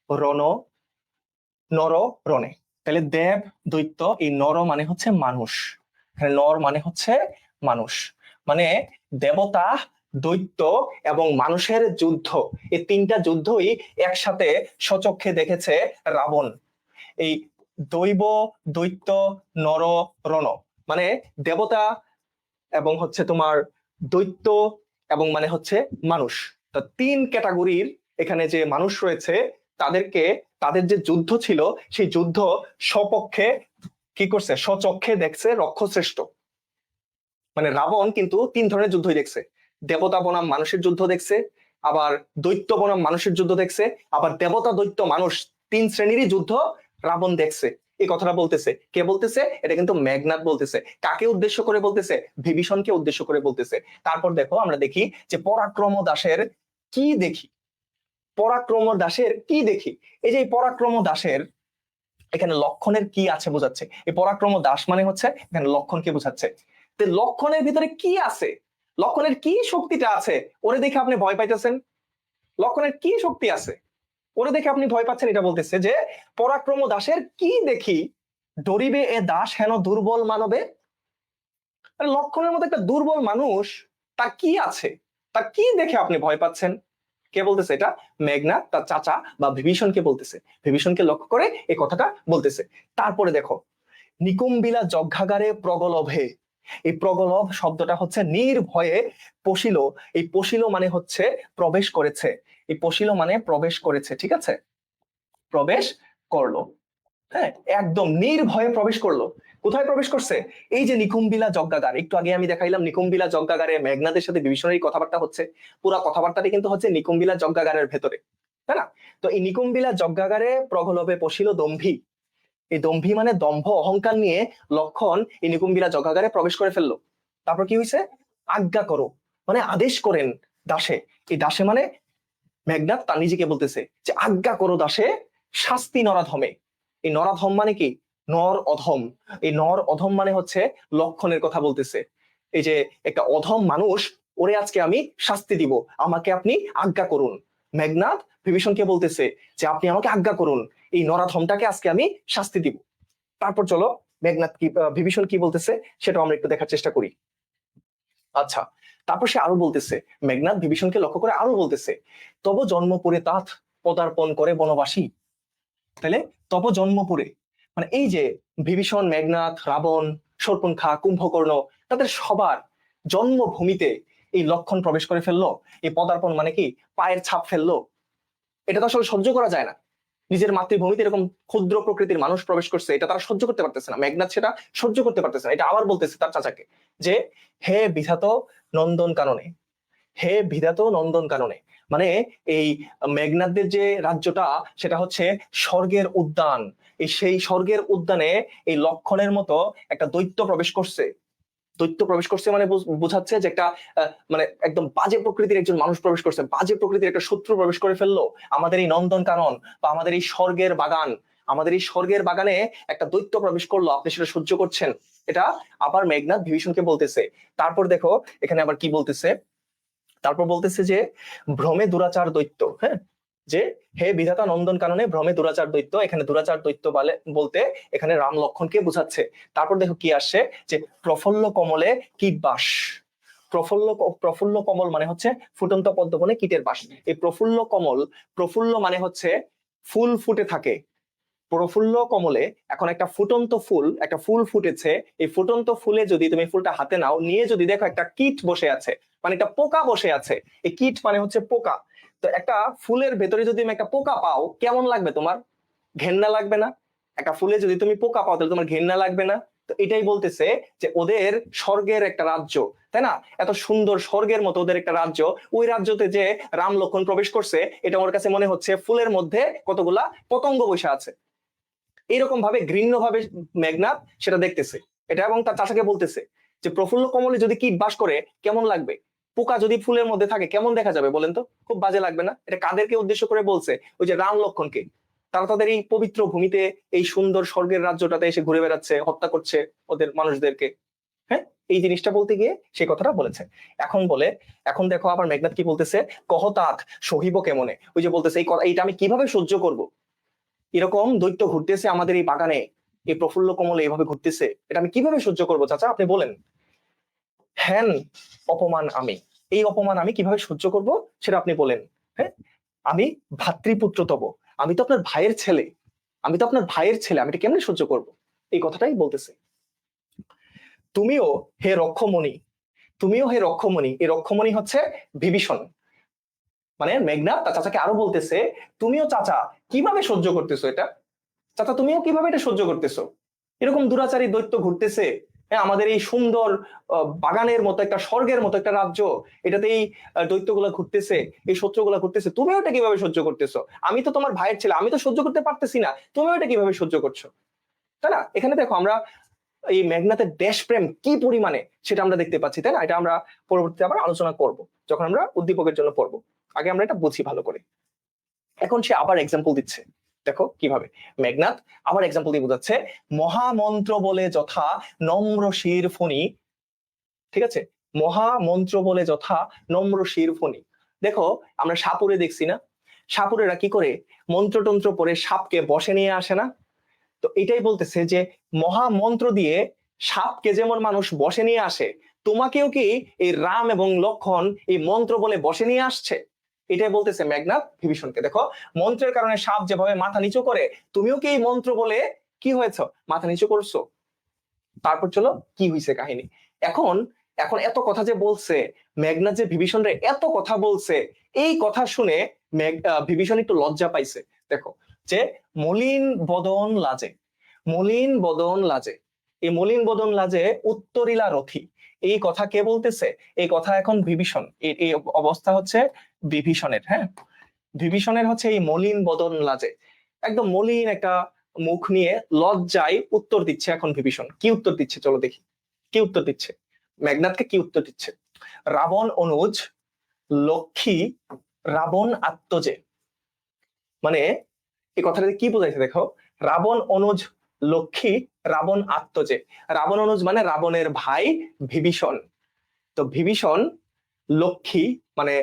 রণ নর রণে। তাহলে দেব দৈত্য, এই নর মানে হচ্ছে মানুষ, নর মানে হচ্ছে মানুষ, মানে দেবতা দৈত্য এবং মানুষের যুদ্ধ, এই তিনটা যুদ্ধই একসাথে স্বচক্ষে দেখেছে রাবণ। এই দৈব দৈত্য নর রণ মানে দেবতা এবং হচ্ছে তোমার দৈত্য এবং মানে হচ্ছে মানুষ। তো তিন ক্যাটাগরির এখানে যে মানুষ রয়েছে, তাদেরকে, তাদের যে যুদ্ধ ছিল সেই যুদ্ধ স্বপক্ষে কি করছে? স্বচক্ষে দেখছে রক্ষশ্রেষ্ঠ। মানে রাবণ কিন্তু তিন ধরনের যুদ্ধই দেখছে, দেবতা বনাম মানুষের যুদ্ধ দেখছে, আবার দৈত্য বনাম মানুষের যুদ্ধ দেখছে, আবার দেবতা দৈত্য মানুষ তিন শ্রেণীরই যুদ্ধ রাবণ দেখছে। এই কথাটা বলতেছে কে? বলতেছে এটা কিন্তু মেঘনাদ বলতেছে। কাকে উদ্দেশ্য করে বলতেছে? বিভীষণকে উদ্দেশ্য করে বলতেছে। তারপর দেখো আমরা দেখি যে পরাক্রম দাসের কি দেখি, পরাক্রম দাসের কি দেখি। এই যে এই পরাক্রম দাসের এখানে লক্ষণের কি আছে বোঝাচ্ছে। এই পরাক্রম দাস মানে হচ্ছে এখানে লক্ষণকে বোঝাচ্ছে। তো লক্ষণের ভিতরে কি আছে, লক্ষণের কি শক্তিটা আছে ওরে দেখে আপনি ভয় পাইতেছেন? লক্ষণের কি শক্তি আছে ওরে দেখে আপনি ভয় পাচ্ছেন? এটা বলতেছে যে পরাক্রম দাসের কি দেখি ডরিবে এ দাস হেন দুর্বল মানবে। আরে লক্ষণের মতো একটা দুর্বল মানুষ, তার কি আছে, তার কি দেখে আপনি ভয় পাচ্ছেন? কে বলতেছে এটা? মেঘনাদ তার চাচা বা বিভীষণকে বলতেছে, বিভীষণকে লক্ষ্য করে এই কথাটা বলতেছে। তারপরে দেখো, নিকুম্বিলা যজ্ঞাগারে প্রগলভে, এই প্রগলভ শব্দটা হচ্ছে নির্ভয়ে পশিল। এই পশিল মানে হচ্ছে প্রবেশ করেছে, এই পশিল মানে প্রবেশ করেছে, ঠিক আছে, প্রবেশ করলো। হ্যাঁ, একদম নির্ভয়ে প্রবেশ করলো। কোথায় প্রবেশ করছে? এই যে নিকুম্বিলা যজ্ঞাগার, একটু আগে আমি দেখাইলাম নিকুম্বিলা যজ্ঞাগারে মেঘনাদের সাথে বিভীষণের কথাবার্তা হচ্ছে। পুরা কথাবার্তাটি কিন্তু হচ্ছে নিকুম্বিলা যজ্ঞাগারের ভেতরে, তাই না? তো এই নিকুম্বিলা যজ্ঞাগারে প্রগলভে পশিল দম্ভী, এই দম্ভী মানে দম্ভ অহংকার নিয়ে লক্ষণ এই নিকুম্বিলা যজ্ঞাগারে প্রবেশ করে ফেললো। তারপর কি হয়েছে? আজ্ঞা করো মানে আদেশ করেন দাসে। এই দাসে মানে মেঘনাদ তার নিজেকে বলতেছে যে আজ্ঞা করো দাসে শাস্তি নরাধমে। এই নরাধম মানে কি? নর অধম। এই নর অধম মানে হচ্ছে লক্ষণের কথা বলতেছে। এই যে একটা অধম মানুষ, ওরে আজকে আমি শাস্তি দিব, আমাকে আপনি আজ্ঞা করুন। মেঘনাদ বিভীষণকে বলতেছে যে আপনি আমাকে আজ্ঞা করুন, এই নরাধমটাকে আজকে আমি শাস্তি দিব। তারপর চলো মেঘনাদ কি বিভীষণ কি বলতেছে সেটা আমরা একটু দেখার চেষ্টা করি। আচ্ছা, তারপর সে আরো বলতেছে, মেঘনাদ বিভীষণকে লক্ষ্য করে আরো বলতেছে, তব জন্মপুরে তাথ পদার্পণ করে বনবাসী। তাহলে তব জন্মপুরে মানে এই যে বিভীষণ, মেঘনাদ, রাবণ, শূর্পণখা, কুম্ভকর্ণ, তাদের সবার জন্মভূমিতে এই লক্ষণ প্রবেশ করে ফেললো। এই পদার্পণ মানে কি? পায়ের ছাপ ফেললো। এটা তো আসলে সহ্য করা যায় না। নিজের মাতৃভূমিতে এরকম ক্ষুদ্র প্রকৃতির মানুষ প্রবেশ করছে, এটা তারা সহ্য করতে পারতেছে না। মেঘনাদ সেটা সহ্য করতে পারতেছে না। এটা আবার বলতেছে তার চাচাকে যে হে বিধাত নন্দন কাননে, হে বিধাত নন্দন কাননে, মানে এই মেঘনাদের যে রাজ্যটা সেটা হচ্ছে স্বর্গের উদ্যান। এই সেই স্বর্গের উদ্যানে এই লক্ষণের মতো একটা দৈত্য প্রবেশ করছে। দৈত্য প্রবেশ করছে মানে বোঝাচ্ছে যে একটা মানে একদম বাজে প্রকৃতির একজন মানুষ প্রবেশ করছে, বাজে প্রকৃতির একটা শত্রু প্রবেশ করে ফেললো আমাদের এই নন্দন কানন বা আমাদের এই স্বর্গের বাগান। আমাদের এই স্বর্গের বাগানে একটা দৈত্য প্রবেশ করলো, আপনি সেটা সহ্য করছেন? এটা আবার মেঘনাদ বিভীষণকে বলতেছে। তারপর দেখো এখানে আবার কি বলতেছে, তারপর বলতেছে যে ভ্রমে দুরাচার দৈত্য, হ্যাঁ, যে হে বিধাতা নন্দন কাননে ভ্রমে দুরাচার দৈত্য। এখানে দুরাচার দৈত্য বলতে এখানে রাম লক্ষণকে বোঝাচ্ছে। তারপর দেখো কি আসছে, যে প্রফুল্ল কমলে কীটবাস। প্রফুল্ল প্রফুল্ল কমল মানে হচ্ছে ফুটন্ত পদ্মবনে কীটের বাস। এই প্রফুল্ল কমল, প্রফুল্ল মানে হচ্ছে ফুল ফুটে থাকে। প্রফুল্ল কমলে, এখন একটা ফুটন্ত ফুল, একটা ফুল ফুটেছে, এই ফুটন্ত ফুলে যদি তুমি ফুলটা হাতে নাও, নিয়ে যদি দেখো একটা কীট বসে আছে, মানে একটা পোকা বসে আছে। এই কীট মানে হচ্ছে পোকা। তো একটা ফুলের ভেতরে যদি তুমি একটা পোকা পাও, কেমন লাগবে তোমার? ঘেন্না লাগবে না? একটা ফুলে যদি তুমি পোকা পাও তাহলে তোমার ঘেন্না লাগবে না? তো এটাই বলতেছে যে ওদের স্বর্গের একটা রাজ্য, তাই না, এত সুন্দর স্বর্গের মতো ওদের একটা রাজ্য, ওই রাজ্যতে যে রাম লক্ষণ প্রবেশ করছে, এটা ওর কাছে মনে হচ্ছে ফুলের মধ্যে কতগুলা পতঙ্গ বসে আছে। এইরকম ভাবে ঘৃণ্য ভাবে মেঘনাদ সেটা দেখতেছে এটা, এবং তার চাচাকে বলতেছে যে প্রফুল্ল কমলে যদি কীট বাস করে কেমন লাগবে? পোকা যদি ফুলের মধ্যে থাকে কেমন দেখা যাবে বলেন তো? খুব বাজে লাগবে না? এটা কাদেরকে উদ্দেশ্য করে বলছে? ওই যে রাম লক্ষণকে। তারা তাদের এই পবিত্র ভূমিতে, এই সুন্দর স্বর্গের রাজ্যটাতে এসে ঘুরে বেড়াচ্ছে, হত্যা করছে ওদের মানুষদেরকে। হ্যাঁ, এই জিনিসটা বলতে গিয়ে সেই কথাটা বলেছে। এখন বলে, এখন দেখো আবার মেঘনাদ কি বলতেছে, কহতাক সহিব কেমনে। ওই যে বলতেছে এইটা আমি কিভাবে সহ্য করব? এরকম দৈত্য ঘুরতেছে আমাদের এই বাগানে, এই প্রফুল্ল কমলে এইভাবে ঘুরতেছে, এটা আমি কিভাবে সহ্য করবো চাচা, আপনি বলেন। হ্যান অপমান আমি, এই অপমান আমি কিভাবে সহ্য করব সেটা আপনি বলেন। হ্যাঁ, আমি ভাতৃপুত্র তব, আমি তো আপনার ভাইয়ের ছেলে, আমি তো আপনার ভাইয়ের ছেলে, আমি এটা কেমনে সহ্য করব? এই কথাটাই বলতেছে। তুমিও হে রক্ষমণি, তুমিও হে রক্ষমণি, এই রক্ষমণি হচ্ছে বিভীষণ। মানে মেঘনাদ তার চাচাকে আরো বলতেছে, তুমিও চাচা কিভাবে সহ্য করতেছো এটা? চাচা তুমিও কিভাবে এটা সহ্য করতেছো? এরকম দুরাচারী দৈত্য ঘুরতেছে, হ্যাঁ, আমাদের এই সুন্দর বাগানের মতো একটা স্বর্গের মতো একটা রাজ্য, এটাতে এই দৈত্যগুলা ঘুরতেছে, এই শত্রুগুলা ঘুরতেছে, তুমিও এটা কিভাবে সহ্য করতেছো? আমি তো তোমার ভাইয়ের ছেলে, আমি তো সহ্য করতে পারতেছি না, তুমিও এটা কিভাবে সহ্য করছো? তাই না? এখানে দেখো আমরা এই মেঘনাথের দেশপ্রেম কি পরিমাণে সেটা আমরা দেখতে পাচ্ছি, তাই না? এটা আমরা পরবর্তীতে আবার আলোচনা করব যখন আমরা উদ্দীপকের জন্য পড়বো। আগে আমরা এটা বুঝি ভালো করে। এখন সে আবার এক্সাম্পল দিচ্ছে, দেখো কিভাবে মেঘনাদ আবার এক্সাম্পল দিয়ে বোঝাচ্ছে, মহামন্ত্র বলে যথা নম্র শির ফণি, ঠিক আছে, মহামন্ত্র বলে যথা নম্র শির ফণি। দেখো আমরা সাপুরে দেখছি না, সাপুরেরা কি করে মন্ত্রতন্ত্র পরে সাপকে বশে নিয়ে আসে না, তো এটাই বলতেছে যে মহামন্ত্র দিয়ে সাপকে যেমন মানুষ বশে নিয়ে আসে, তোমাকেও কি এই রাম এবং লক্ষণ এই মন্ত্র বলে বশে নিয়ে আসছে, এটাই বলতেছে মেঘনাদ বিভীষণকে। দেখো মন্ত্রের কারণে সাপ যেভাবে মাথা নিচু করে, তুমিও কি এই মন্ত্র বলে কি হয়েছ, মাথা নিচু করছো। তারপর চলো কি হয়েছে কাহিনী। এখন এখন এত কথা যে বলছে মেঘনাদ, যে বিভীষণ রে এত কথা বলছে, এই কথা শুনে বিভীষণ একটু লজ্জা পাইছে। দেখো যে মলিন বদন লাজে, মলিন বদন লাজে, এই মলিন বদন লাজে উত্তরিলা রথী, এই কথা কে বলতেছে, এই কথা এখন বিভীষণ, এই অবস্থা হচ্ছে বিভীষণের। হ্যাঁ, বিভীষণের হচ্ছে এই মলিন বদন লাজে, একদম মলিন একটা মুখ নিয়ে লজ্জায় উত্তর দিচ্ছে এখন বিভীষণ। কি উত্তর দিচ্ছে চলো দেখি, কি উত্তর দিচ্ছে মেঘনাদকে, কি উত্তর দিচ্ছে। রাবণ অনুজ লক্ষ্মী রাবণ আত্মজে, মানে এই কথাটা কি বোঝাইছে দেখো, রাবণ অনুজ লক্ষ্মী রাবণ আত্মজে, রাবণ অনুজ মানে রাবণের ভাই বিভীষণ। তো বিভীষণ লক্ষ্মী মানে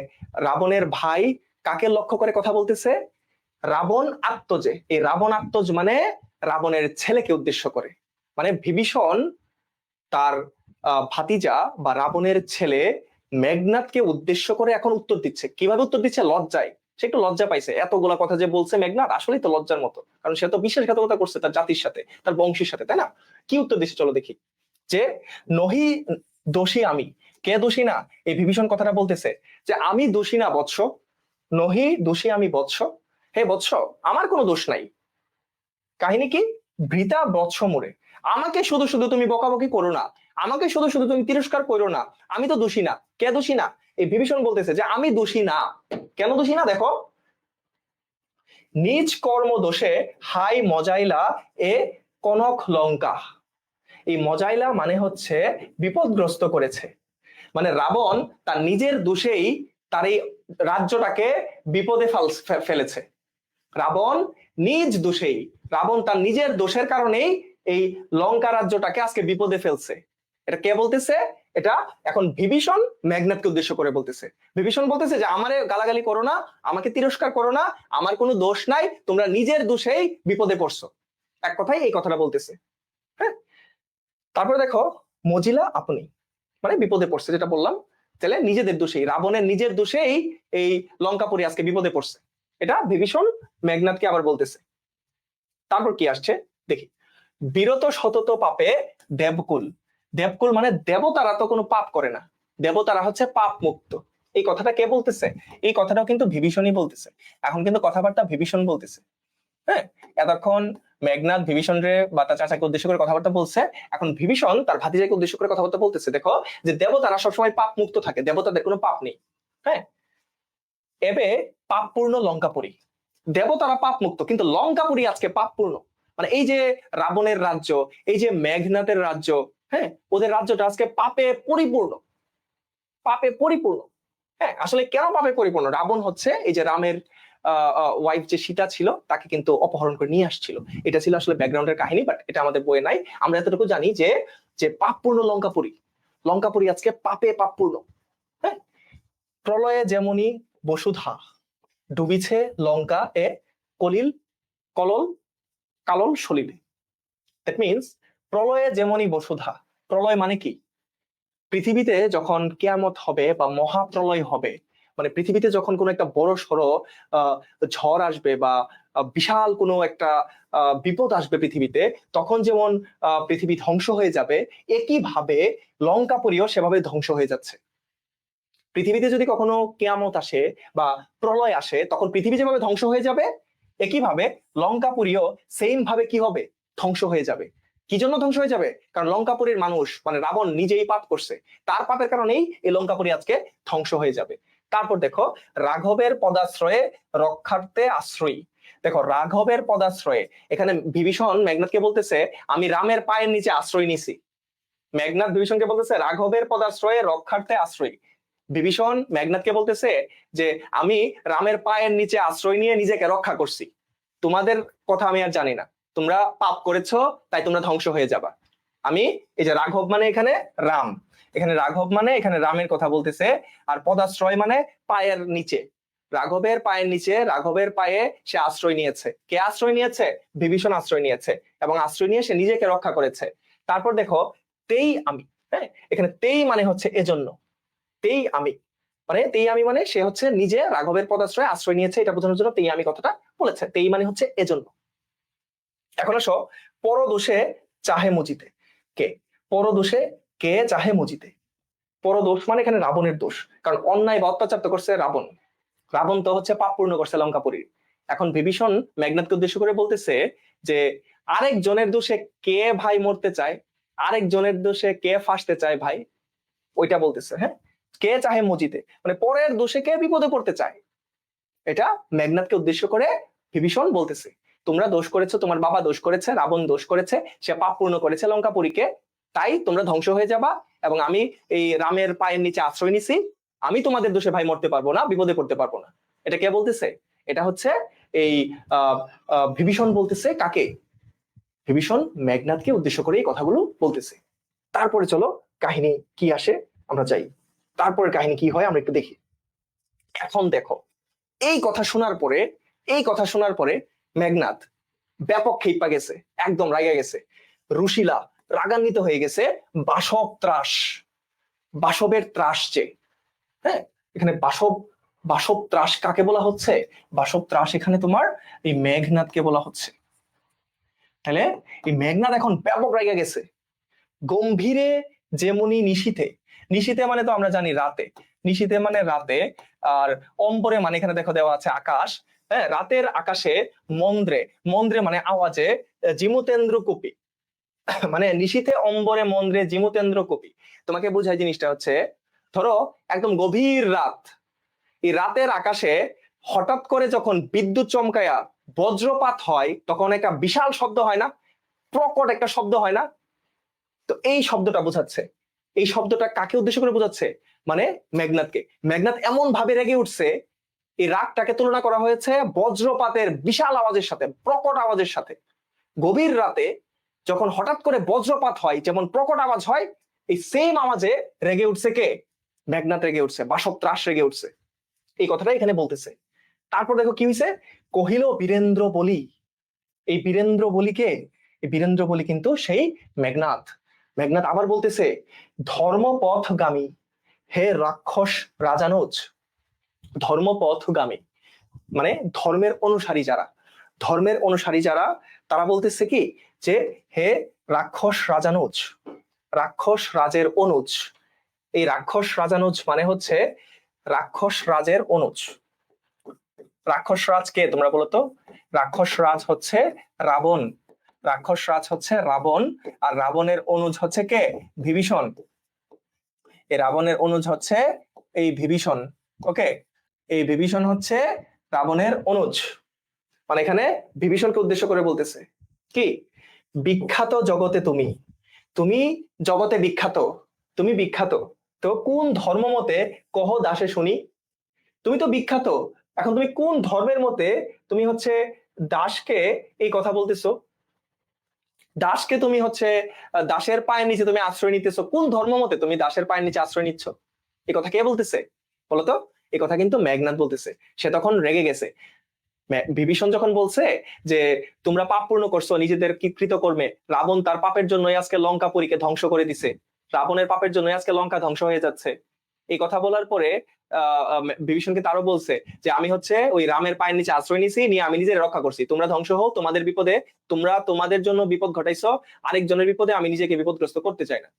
রাবণের ভাই, কাকে লক্ষ্য করে কথা বলতেছে, রাবণ আত্মজে, এই রাবণ আত্মজ মানে রাবণের ছেলেকে উদ্দেশ্য করে, মানে বিভীষণ তার ভাতিজা বা রাবণের ছেলে মেঘনাদকে উদ্দেশ্য করে এখন উত্তর দিচ্ছে। কিভাবে উত্তর দিচ্ছে, লজ্জায়, সে একটু লজ্জা পাইছে, এতগুলা কথা যে বলছে মেঘনাদ আসলেই তো লজ্জার মতো, কারণ সে তো বিশ্বাসঘাতকতা করছে তার জাতির সাথে, তার বংশের সাথে, তাই না। কি উত্তর দিচ্ছে চলো দেখি, যে নহি দোষী আমি, কে দোষী না, এই বিভীষণ কথাটা বলতেছে যে আমি দোষী না বৎস, নহি দোষী আমি বৎস, হে বৎস আমার কোনো দোষ নাই। কাহিনী কি, বৃথা বৎস মোরে, আমাকে শুধু শুধু তুমি বকাবকি করো না, আমাকে শুধু শুধু তুমি তিরস্কার করো না, আমি তো দোষী না। কে দোষী না, এই বিভীষণ বলতেছে যে আমি দোষী না। কেন দোষী না, দেখো, নিজ কর্ম দোষে হাই মজাইলা এ কনক লঙ্কা, এই মজাইলা মানে হচ্ছে বিপদগ্রস্ত করেছে, মানে রাবণ তার নিজের দোষেই তার এই রাজ্যটাকে বিপদে ফেলেছে। রাবণ নিজ দোষেই, রাবণ তার নিজের দোষের কারণেই এই লঙ্কা রাজ্যটাকে আজকে বিপদে ফেলছে। এটা কে বলতেছে, এটা এখন বিভীষণ মেঘনাদকে উদ্দেশ্য করে বলতেছে। বিভীষণ বলতেছে যে আমারে গালাগালি করো না, আমাকে তিরস্কার করো না, আমার কোনো দোষ নাই, তোমরা নিজের দোষেই বিপদে পড়ছো, এক কথাই এই কথাটা বলতেছে। হ্যাঁ, তারপরে দেখো মজিলা আপনি, মানে বিপদে পড়ছে, যেটা বললাম, তাহলে নিজেদের দোষেই, রাবণের নিজের দোষেই এই লঙ্কাপুরী আজকে বিপদে পড়ছে, এটা বিভীষণ মেঘনাদকে আবার বলতেছে। তারপর কি আসছে দেখি, বিরত সতত পাপে দেবকুল, দেবকুল মানে দেবতারা তো কোনো পাপ করে না, দেবতারা হচ্ছে পাপ মুক্ত, এই কথাটা কে বলতেছে, এই কথাটাও কিন্তু বিভীষণই বলতেছে। এখন কিন্তু কথাবার্তা বিভীষণ বলতেছে। হ্যাঁ, এতক্ষণ মেঘনাদ বিভীষণরে বা তার চাচাকে উদ্দেশ্য করে কথাবার্তা বলছে, এখন বিভীষণ তার ভাতিজাকে উদ্দেশ্য করে কথাবার্তা বলতেছে। দেখো যে দেবতারা সবসময় পাপ মুক্ত থাকে, দেবতাদের কোনো পাপ নেই। হ্যাঁ, এবে পাপপূর্ণ লঙ্কাপুরী, দেবতারা পাপ মুক্ত কিন্তু লঙ্কাপুরী আজকে পাপপূর্ণ, মানে এই যে রাবণের রাজ্য, এই যে মেঘনাদের রাজ্য, হ্যাঁ, ওদের রাজ্যটা আজকে পাপে পরিপূর্ণ, পাপে পরিপূর্ণ। হ্যাঁ, আসলে কেন পাপে পরিপূর্ণ, রাবণ হচ্ছে এই যে রামের ওয়াইফ যে সীতা ছিল তাকে কিন্তু অপহরণ করে নিয়ে আসছিল, এটা ছিল আসলে ব্যাকগ্রাউন্ডের কাহিনী, বাট এটা আমাদের বইয়ে নাই। আমরা এতটুকু জানি যে যে পাপপূর্ণ লঙ্কাপুরী, লঙ্কাপুরী আজকে পাপে পাপপূর্ণ। হ্যাঁ, প্রলয়ে যেমনি বসুধা ডুবিছে লঙ্কা এ কলিল কলল কালল সলিলে, দ্যাট মিনস প্রলয়ে যেমনি বসুধা, প্রলয় মানে কি, পৃথিবীতে যখন কিয়ামত হবে বা মহাপ্রলয় হবে, মানে পৃথিবীতে যখন কোনো একটা বড় সড়ো ঝড় আসবে বা বিশাল কোনো একটা বিপদ আসবে পৃথিবীতে, তখন যেমন পৃথিবী ধ্বংস হয়ে যাবে, একইভাবে লঙ্কাপুরীও সেভাবে ধ্বংস হয়ে যাচ্ছে। পৃথিবীতে যদি কখনো কেয়ামত আসে বা প্রলয় আসে, তখন পৃথিবী যেভাবে ধ্বংস হয়ে যাবে, একইভাবে লঙ্কাপুরীও সেম ভাবে কি হবে, ধ্বংস হয়ে যাবে। কি জন্য ধ্বংস হয়ে যাবে, কারণ লঙ্কাপুরীর মানুষ মানে রাবণ নিজেই পাপ করছে, তার পাপের কারণেই এই লঙ্কাপুরী আজকে ধ্বংস হয়ে যাবে। তারপর দেখো রাঘবের পদাশ্রয়ে রক্ষার্থে আশ্রয়ী, দেখো রাঘবের পদাশ্রয়ে, এখানে বিভীষণ মেঘনাদকে বলতেছে আমি রামের পায়ের নিচে আশ্রয় নিছি, মেঘনাদ বিভীষণকে বলতেছে রাঘবের পদাশ্রয়ে রক্ষার্থে আশ্রয়ী, বিভীষণ মেঘনাদকে বলতেছে যে আমি রামের পায়ের নিচে আশ্রয় নিয়ে নিজেকে রক্ষা করছি, তোমাদের কথা আমি আর জানি না, তোমরা পাপ করেছো তাই তোমরা ধ্বংস হয়ে যাবা। আমি এই যে রাঘব মানে এখানে রাম, এখানে রাঘব মানে এখানে রামের কথা বলতেছে, আর পদাশ্রয় মানে পায়ের নিচে, রাঘবের পায়ের নিচে, রাঘবের পায়ে সে আশ্রয় নিয়েছে। কে আশ্রয় নিয়েছে? বিভীষণ আশ্রয় নিয়েছে, এবং আশ্রয় নিয়ে সে নিজেকে রক্ষা করেছে। তারপর দেখো তেই আমি, হ্যাঁ এখানে তেই মানে হচ্ছে এজন্য, তেই আমি মানে তেই আমি মানে সে হচ্ছে নিজে রাঘবের পদাশ্রয়ে আশ্রয় নিয়েছে, এটা বোঝানোর জন্য তেই আমি কথাটা বলেছে। তেই মানে হচ্ছে এজন্য। এখন আসো পরদোষে চাহে মজিতে। কে পরদোষে, কে চাহে মজিতে? পরদোষ মানে এখানে রাবণের দোষ, কারণ অন্যায় বা অত্যাচার তো করছে রাবণ, রাবণ তো হচ্ছে পাপ পূর্ণ করছে লঙ্কাপুরীর। এখন বিভীষণ মেঘনাদকে উদ্দেশ্য করে বলতেছে যে আরেকজনের দোষে কে ভাই মরতে চায়, আরেকজনের দোষে কে ফাঁসতে চায় ভাই, ওইটা বলতেছে। হ্যাঁ, কে চাহে মজিতে মানে পরের দোষে কে বিপদে পড়তে চায়, এটা মেঘনাদকে উদ্দেশ্য করে বিভীষণ বলতেছে। তোমরা দোষ করেছো, তোমার বাবা দোষ করেছে, রাবণ দোষ করেছে, সে পাপ পূর্ণ করেছে লঙ্কাপুরীকে, তাই তোমরা ধ্বংস হয়ে যাবা, এবং আমি এই রামের পায়ের নিচে আশ্রয় নিছি, আমি তোমাদের দোষে ভাই মরতে পারবো না, বিপদে পড়তে পারবো না। এটা কে বলতেছে? এটা হচ্ছে এই বিভীষণ বলতেছে। কাকে? বিভীষণ মেঘনাদকে উদ্দেশ্য করে এই কথাগুলো বলতেছে। তারপরে চলো কাহিনী কি আসে আমরা যাই, তারপরে কাহিনী কি হয় আমরা একটু দেখি। এখন দেখো এই কথা শোনার পরে, এই কথা শোনার পরে মেঘনাদ ব্যাপক ক্ষেপা গেছে, একদম রাগে গেছে। রুশিলা রাগান্বিত হয়ে গেছে। বাসব ত্রাস, বাসবের ত্রাস যে, হ্যাঁ এখানে বাসব, বাসব ত্রাস কাকে বলা হচ্ছে? বাসব ত্রাস এখানে তোমার এই মেঘনাদকে বলা হচ্ছে। তাহলে এই মেঘনাদ এখন ব্যাপক রেগে গেছে। গম্ভীরে যেমনি নিশীথে, নিশীথে মানে তো আমরা জানি রাতে, নিশীথে মানে রাতে, আর অম্বরে মানে এখানে দেখো দেওয়া আছে আকাশ, হ্যাঁ রাতের আকাশে, মন্দ্রে, মন্দ্রে মানে আওয়াজে, জিমুতেন্দ্র কুপি মানে নিশীথে অম্বরে মন্দ্রে জিমুতেন্দ্র কুপি। তোমাকে বোঝায় জিনিসটা হচ্ছে, ধরো একদম গভীর রাত, এই রাতের আকাশে হঠাৎ করে যখন বিদ্যুৎ চমকায়া বজ্রপাত হয়, তখন একটা বিশাল শব্দ হয় না, প্রকট একটা শব্দ হয় না? তো এই শব্দটা বোঝাচ্ছে। এই শব্দটা কাকে উদ্দেশ্য করে বোঝাচ্ছে? মানে মেঘনাদকে। মেঘনাদ এমন ভাবে রেগে উঠছে, এই রাগটাকে তুলনা করা হয়েছে বজ্রপাতের বিশাল আওয়াজের সাথে, প্রকট আওয়াজের সাথে। গভীর রাতে যখন হঠাৎ করে বজ্রপাত হয়, যেমন প্রকট আওয়াজ হয়, এই সেম আওয়াজে রেগে উঠছে কে? মেঘনাদ রেগে উঠছে, বাসব ত্রাস রেগে উঠছে। এই কথাটা এখানে বলতেছে। তারপর দেখো কি হয়েছে, কহিল বীরেন্দ্র বলি। এই বীরেন্দ্র বলি কে? এই বীরেন্দ্র বলি কিন্তু সেই মেঘনাদ। মেঘনাদ আবার বলতেছে, ধর্মপথগামী হে রাক্ষস রাজানোজ। ধর্মপথগামী মানে ধর্মের অনুসারী যারা, ধর্মের অনুসারী যারা, তারা বলতেছে কি যে হে রাক্ষস রাজানোজ, রাক্ষস রাজের অনুজ। এই রাক্ষস রাজানুজ মানে হচ্ছে রাক্ষস রাজের অনুজ। রাক্ষস রাজ কে তোমরা বলো তো? রাক্ষস রাজ হচ্ছে রাবণ, রাক্ষস রাজ হচ্ছে রাবণ, আর রাবণের অনুজ হচ্ছে কে? বিভীষণ। এই রাবণের অনুজ হচ্ছে এই বিভীষণ। ওকে, এই বিভীষণ হচ্ছে রাবণের অনুজ। মানে এখানে বিভীষণকে উদ্দেশ্য করে বলতেছে কি, বিখ্যাত জগতে তুমি, তুমি জগতে বিখ্যাত, তুমি বিখ্যাত, তো কোন ধর্ম মতে কহ দাসে শুনি। তুমি তো বিখ্যাত, এখন তুমি কোন ধর্মের মতে তুমি হচ্ছে দাসকে এই কথা বলতেছো? দাসকে তুমি হচ্ছে দাসের পায়ের নিচে তুমি আশ্রয় নিতেছো, কোন ধর্ম মতে তুমি দাসের পায়ের নিচে আশ্রয় নিচ্ছ? এই কথা কে বলতেছে বলতো? এই কথা কিন্তু মেঘনাদ বলতেছে। সে তখন রেগে গেছে। বিভীষণ যখন বলছে যে তোমরা পাপ পূর্ণ করছো নিজেদের কৃতকর্মে, রাবণ তার পাপের জন্যই আজকে লঙ্কাপুরীকে ধ্বংস করে দিছে, রাবণের পাপের জন্যই আজকে লঙ্কা ধ্বংস হয়ে যাচ্ছে, এই কথা বলার পরে বিভীষণকে তারও বলছে যে আমি হচ্ছে ওই রামের পায়ের নিচে আশ্রয় নিছি, নিয়ে আমি নিজের রক্ষা করছি, তোমরা ধ্বংস হও তোমাদের বিপদে, তোমরা তোমাদের জন্য বিপদ ঘটাইছো, আরেকজনের বিপদে আমি নিজেকে বিপদগ্রস্ত করতে চাই না,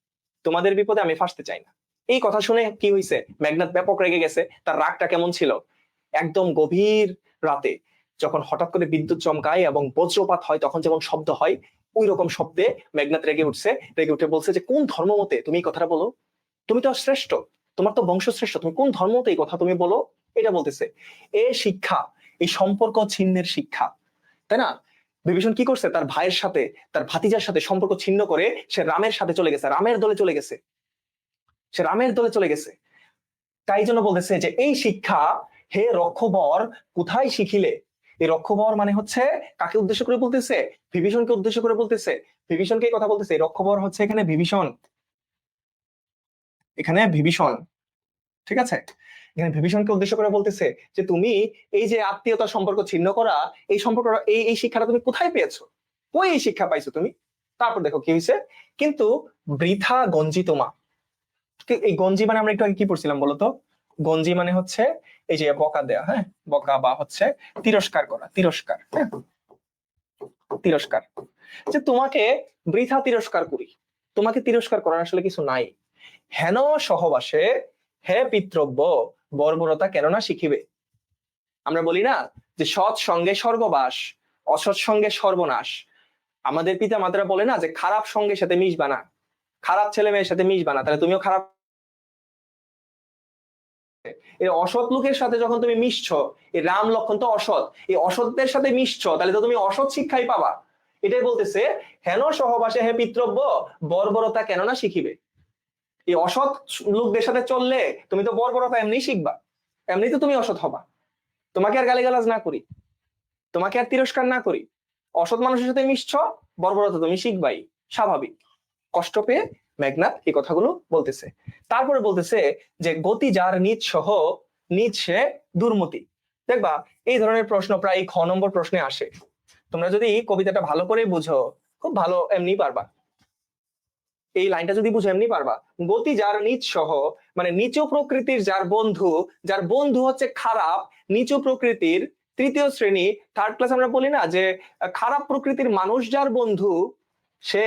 তোমাদের বিপদে আমি ফাঁসতে চাই না। এই কথা শুনে কি হয়েছে, মেঘনাদ ব্যাপক রেগে গেছে। তার রাগটা কেমন ছিল, একদম গভীর রাতে যখন হঠাৎ করে বিদ্যুৎ চমকায় এবং বজ্রপাত হয়, তখন যেমন শব্দ হয়, ওই রকম শব্দে মেঘনাদ রেগে উঠছে। রেগে উঠে বলছে যে কোন ধর্ম মতে তুমি এই কথাটা বলো, তুমি তো শ্রেষ্ঠ, তোমার তো বংশ শ্রেষ্ঠ, তুমি কোন ধর্ম মতে এই কথা তুমি বলো, এটা বলতেছে। এ শিক্ষা, এই সম্পর্ক ছিন্নের শিক্ষা, তাই না? বিভীষণ কি করছে, তার ভাইয়ের সাথে, তার ভাতিজার সাথে সম্পর্ক ছিন্ন করে সে রামের সাথে চলে গেছে, রামের দলে চলে গেছে, সে রামের দলে চলে গেছে। তাই জন্য বলতেছে যে এই শিক্ষা হে রক্ষবর কোথায় শিখিলে। এই রক্ষবর মানে হচ্ছে কাকে উদ্দেশ্য করে বলতেছে? বিভীষণকে উদ্দেশ্য করে বলতেছে। বিভীষণকে কথা বলতেছে। এই রক্ষবর হচ্ছে এখানে বিভীষণ, এখানে বিভীষণ, ঠিক আছে? এখানে বিভীষণকে উদ্দেশ্য করে বলতেছে যে তুমি এই যে আত্মীয়তার সম্পর্ক ছিন্ন করা, এই সম্পর্ক, এই শিক্ষাটা তুমি কোথায় পেয়েছো? কই এই শিক্ষা পাইছো তুমি? তারপর দেখো কি হয়েছে, কিন্তু বৃথা গঞ্জিত মা। এই গঞ্জি মানে আমরা একটু আগে কি পড়ছিলাম বলতো? গঞ্জি মানে হচ্ছে এই যে বকা দেয়া, হ্যাঁ, বকা বা হচ্ছে তিরস্কার করা, তিরস্কার, হ্যাঁ, তিরস্কার। যে তোমাকে বৃথা তিরস্কার করি, তোমাকে তিরস্কার করার আসলে কিছু নাই। হেন সহবাসে হে পিতৃব্য বর্বরতা কেননা শিখিবে। আমরা বলি না যে সৎ সঙ্গে স্বর্গবাস, অসৎ সঙ্গে সর্বনাশ। আমাদের পিতা মাতারা বলে না যে খারাপ সঙ্গের সাথে মিশবা না, খারাপ ছেলে মেয়ের সাথে মিশবা না, তাহলে তুমিও খারাপ। এই অসৎ লোকের সাথে যখন তুমি মিশছো, এই রাম লক্ষণ তো অসৎ, এই অসৎদের সাথে মিশছো, তাহলে তো তুমি অসৎ শিক্ষাই পাবা। এটাই বলতেছে হেন সহবাসে হে পিতৃব্য বর্বরতা কেননা শিখিবে। এই অসৎ লোকদের সাথে চললে তুমি তো বর্বরতা এমনি শিখবা, এমনি তো তুমি অসৎ হবা। তোমাকে আর গালিগালাজ না করি, তোমাকে আর তিরস্কার না করি, অসৎ মানুষের সাথে মিশছ, বর্বরতা তুমি শিখবাই, স্বাভাবিক। কষ্ট পেয়ে মেঘনাদ এই কথাগুলো বলতেছে। তারপরে বলতেছে যে গতি যার নিজ সহ নিজ সে দুর্মতি। দেখবা এই ধরনের প্রশ্ন প্রায় খ নম্বর প্রশ্নে আসে। তোমরা যদি কবিতাটা ভালো করে বুঝো, খুব ভালো এমনি পারবা। এই লাইনটা যদি বুঝো এমনি পারবা। গতি যার নিজ সহ মানে নিচু প্রকৃতির যার বন্ধু, যার বন্ধু হচ্ছে খারাপ নিচু প্রকৃতির, তৃতীয় শ্রেণী, থার্ড ক্লাস আমরা বলি না যে খারাপ প্রকৃতির মানুষ যার বন্ধু, সে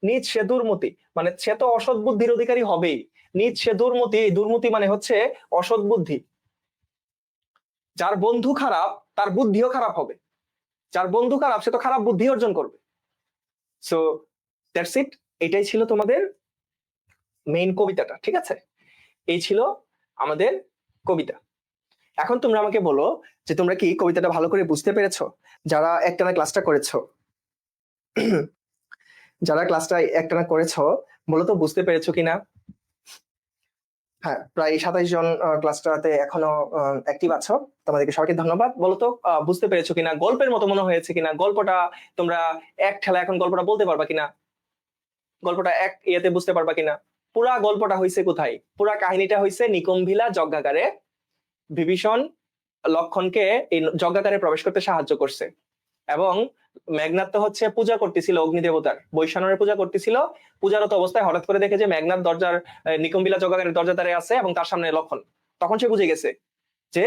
নিজ সে দুর্মতি, মানে সে তো অসৎ বুদ্ধির অধিকারী হবেই। নিজ সে দুর্মতি, এই দুর্মতি মানে হচ্ছে অসৎ বুদ্ধি। যার বন্ধু খারাপ তার বুদ্ধিও খারাপ হবে, যার বন্ধু খারাপ সে তো খারাপ বুদ্ধি অর্জন করবে। সো দ্যাটস ইট, এটাই ছিল তোমাদের মেইন কবিতাটা, ঠিক আছে? এই ছিল আমাদের কবিতা। এখন তোমরা আমাকে বলো যে তোমরা কি কবিতাটা ভালো করে বুঝতে পেরেছো? যারা একটানা ক্লাসটা করেছো, যারা ক্লাসটা একটানা করেছো, বলো তো বুঝতে পেরেছো কিনা? হ্যাঁ, প্রায় 27 জন ক্লাসটাতে এখনো অ্যাক্টিভ আছো, তোমাদেরকে সবাইকে ধন্যবাদ। বলো তো বুঝতে পেরেছো কিনা? গল্পের মতো মনে হয়েছে কিনা? গল্পটা তোমরা এক ঠেলা এখন গল্পটা বলতে পারবা কিনা? গল্পটা এক ইয়েতে বুঝতে পারবা কিনা? পুরা গল্পটা হয়েছে কোথায়? পুরা কাহিনীটা হয়েছে নিকুম্ভিলা যজ্ঞাগারে। বিভীষণ লক্ষণকে এই যজ্ঞাগারে প্রবেশ করতে সাহায্য করছে, এবং মেঘনাদ তো হচ্ছে পূজা করতেছিল অগ্নিদেবতার, বৈশানরের পূজা করতেছিল। পূজারত অবস্থায় হঠাৎ করে দেখে যে মেঘনাদ দরজার নিকুম্বিলা যজ্ঞাগারের দরজা দ্বারে আছে এবং তার সামনে লক্ষণ। তখন সে বুঝে গেছে যে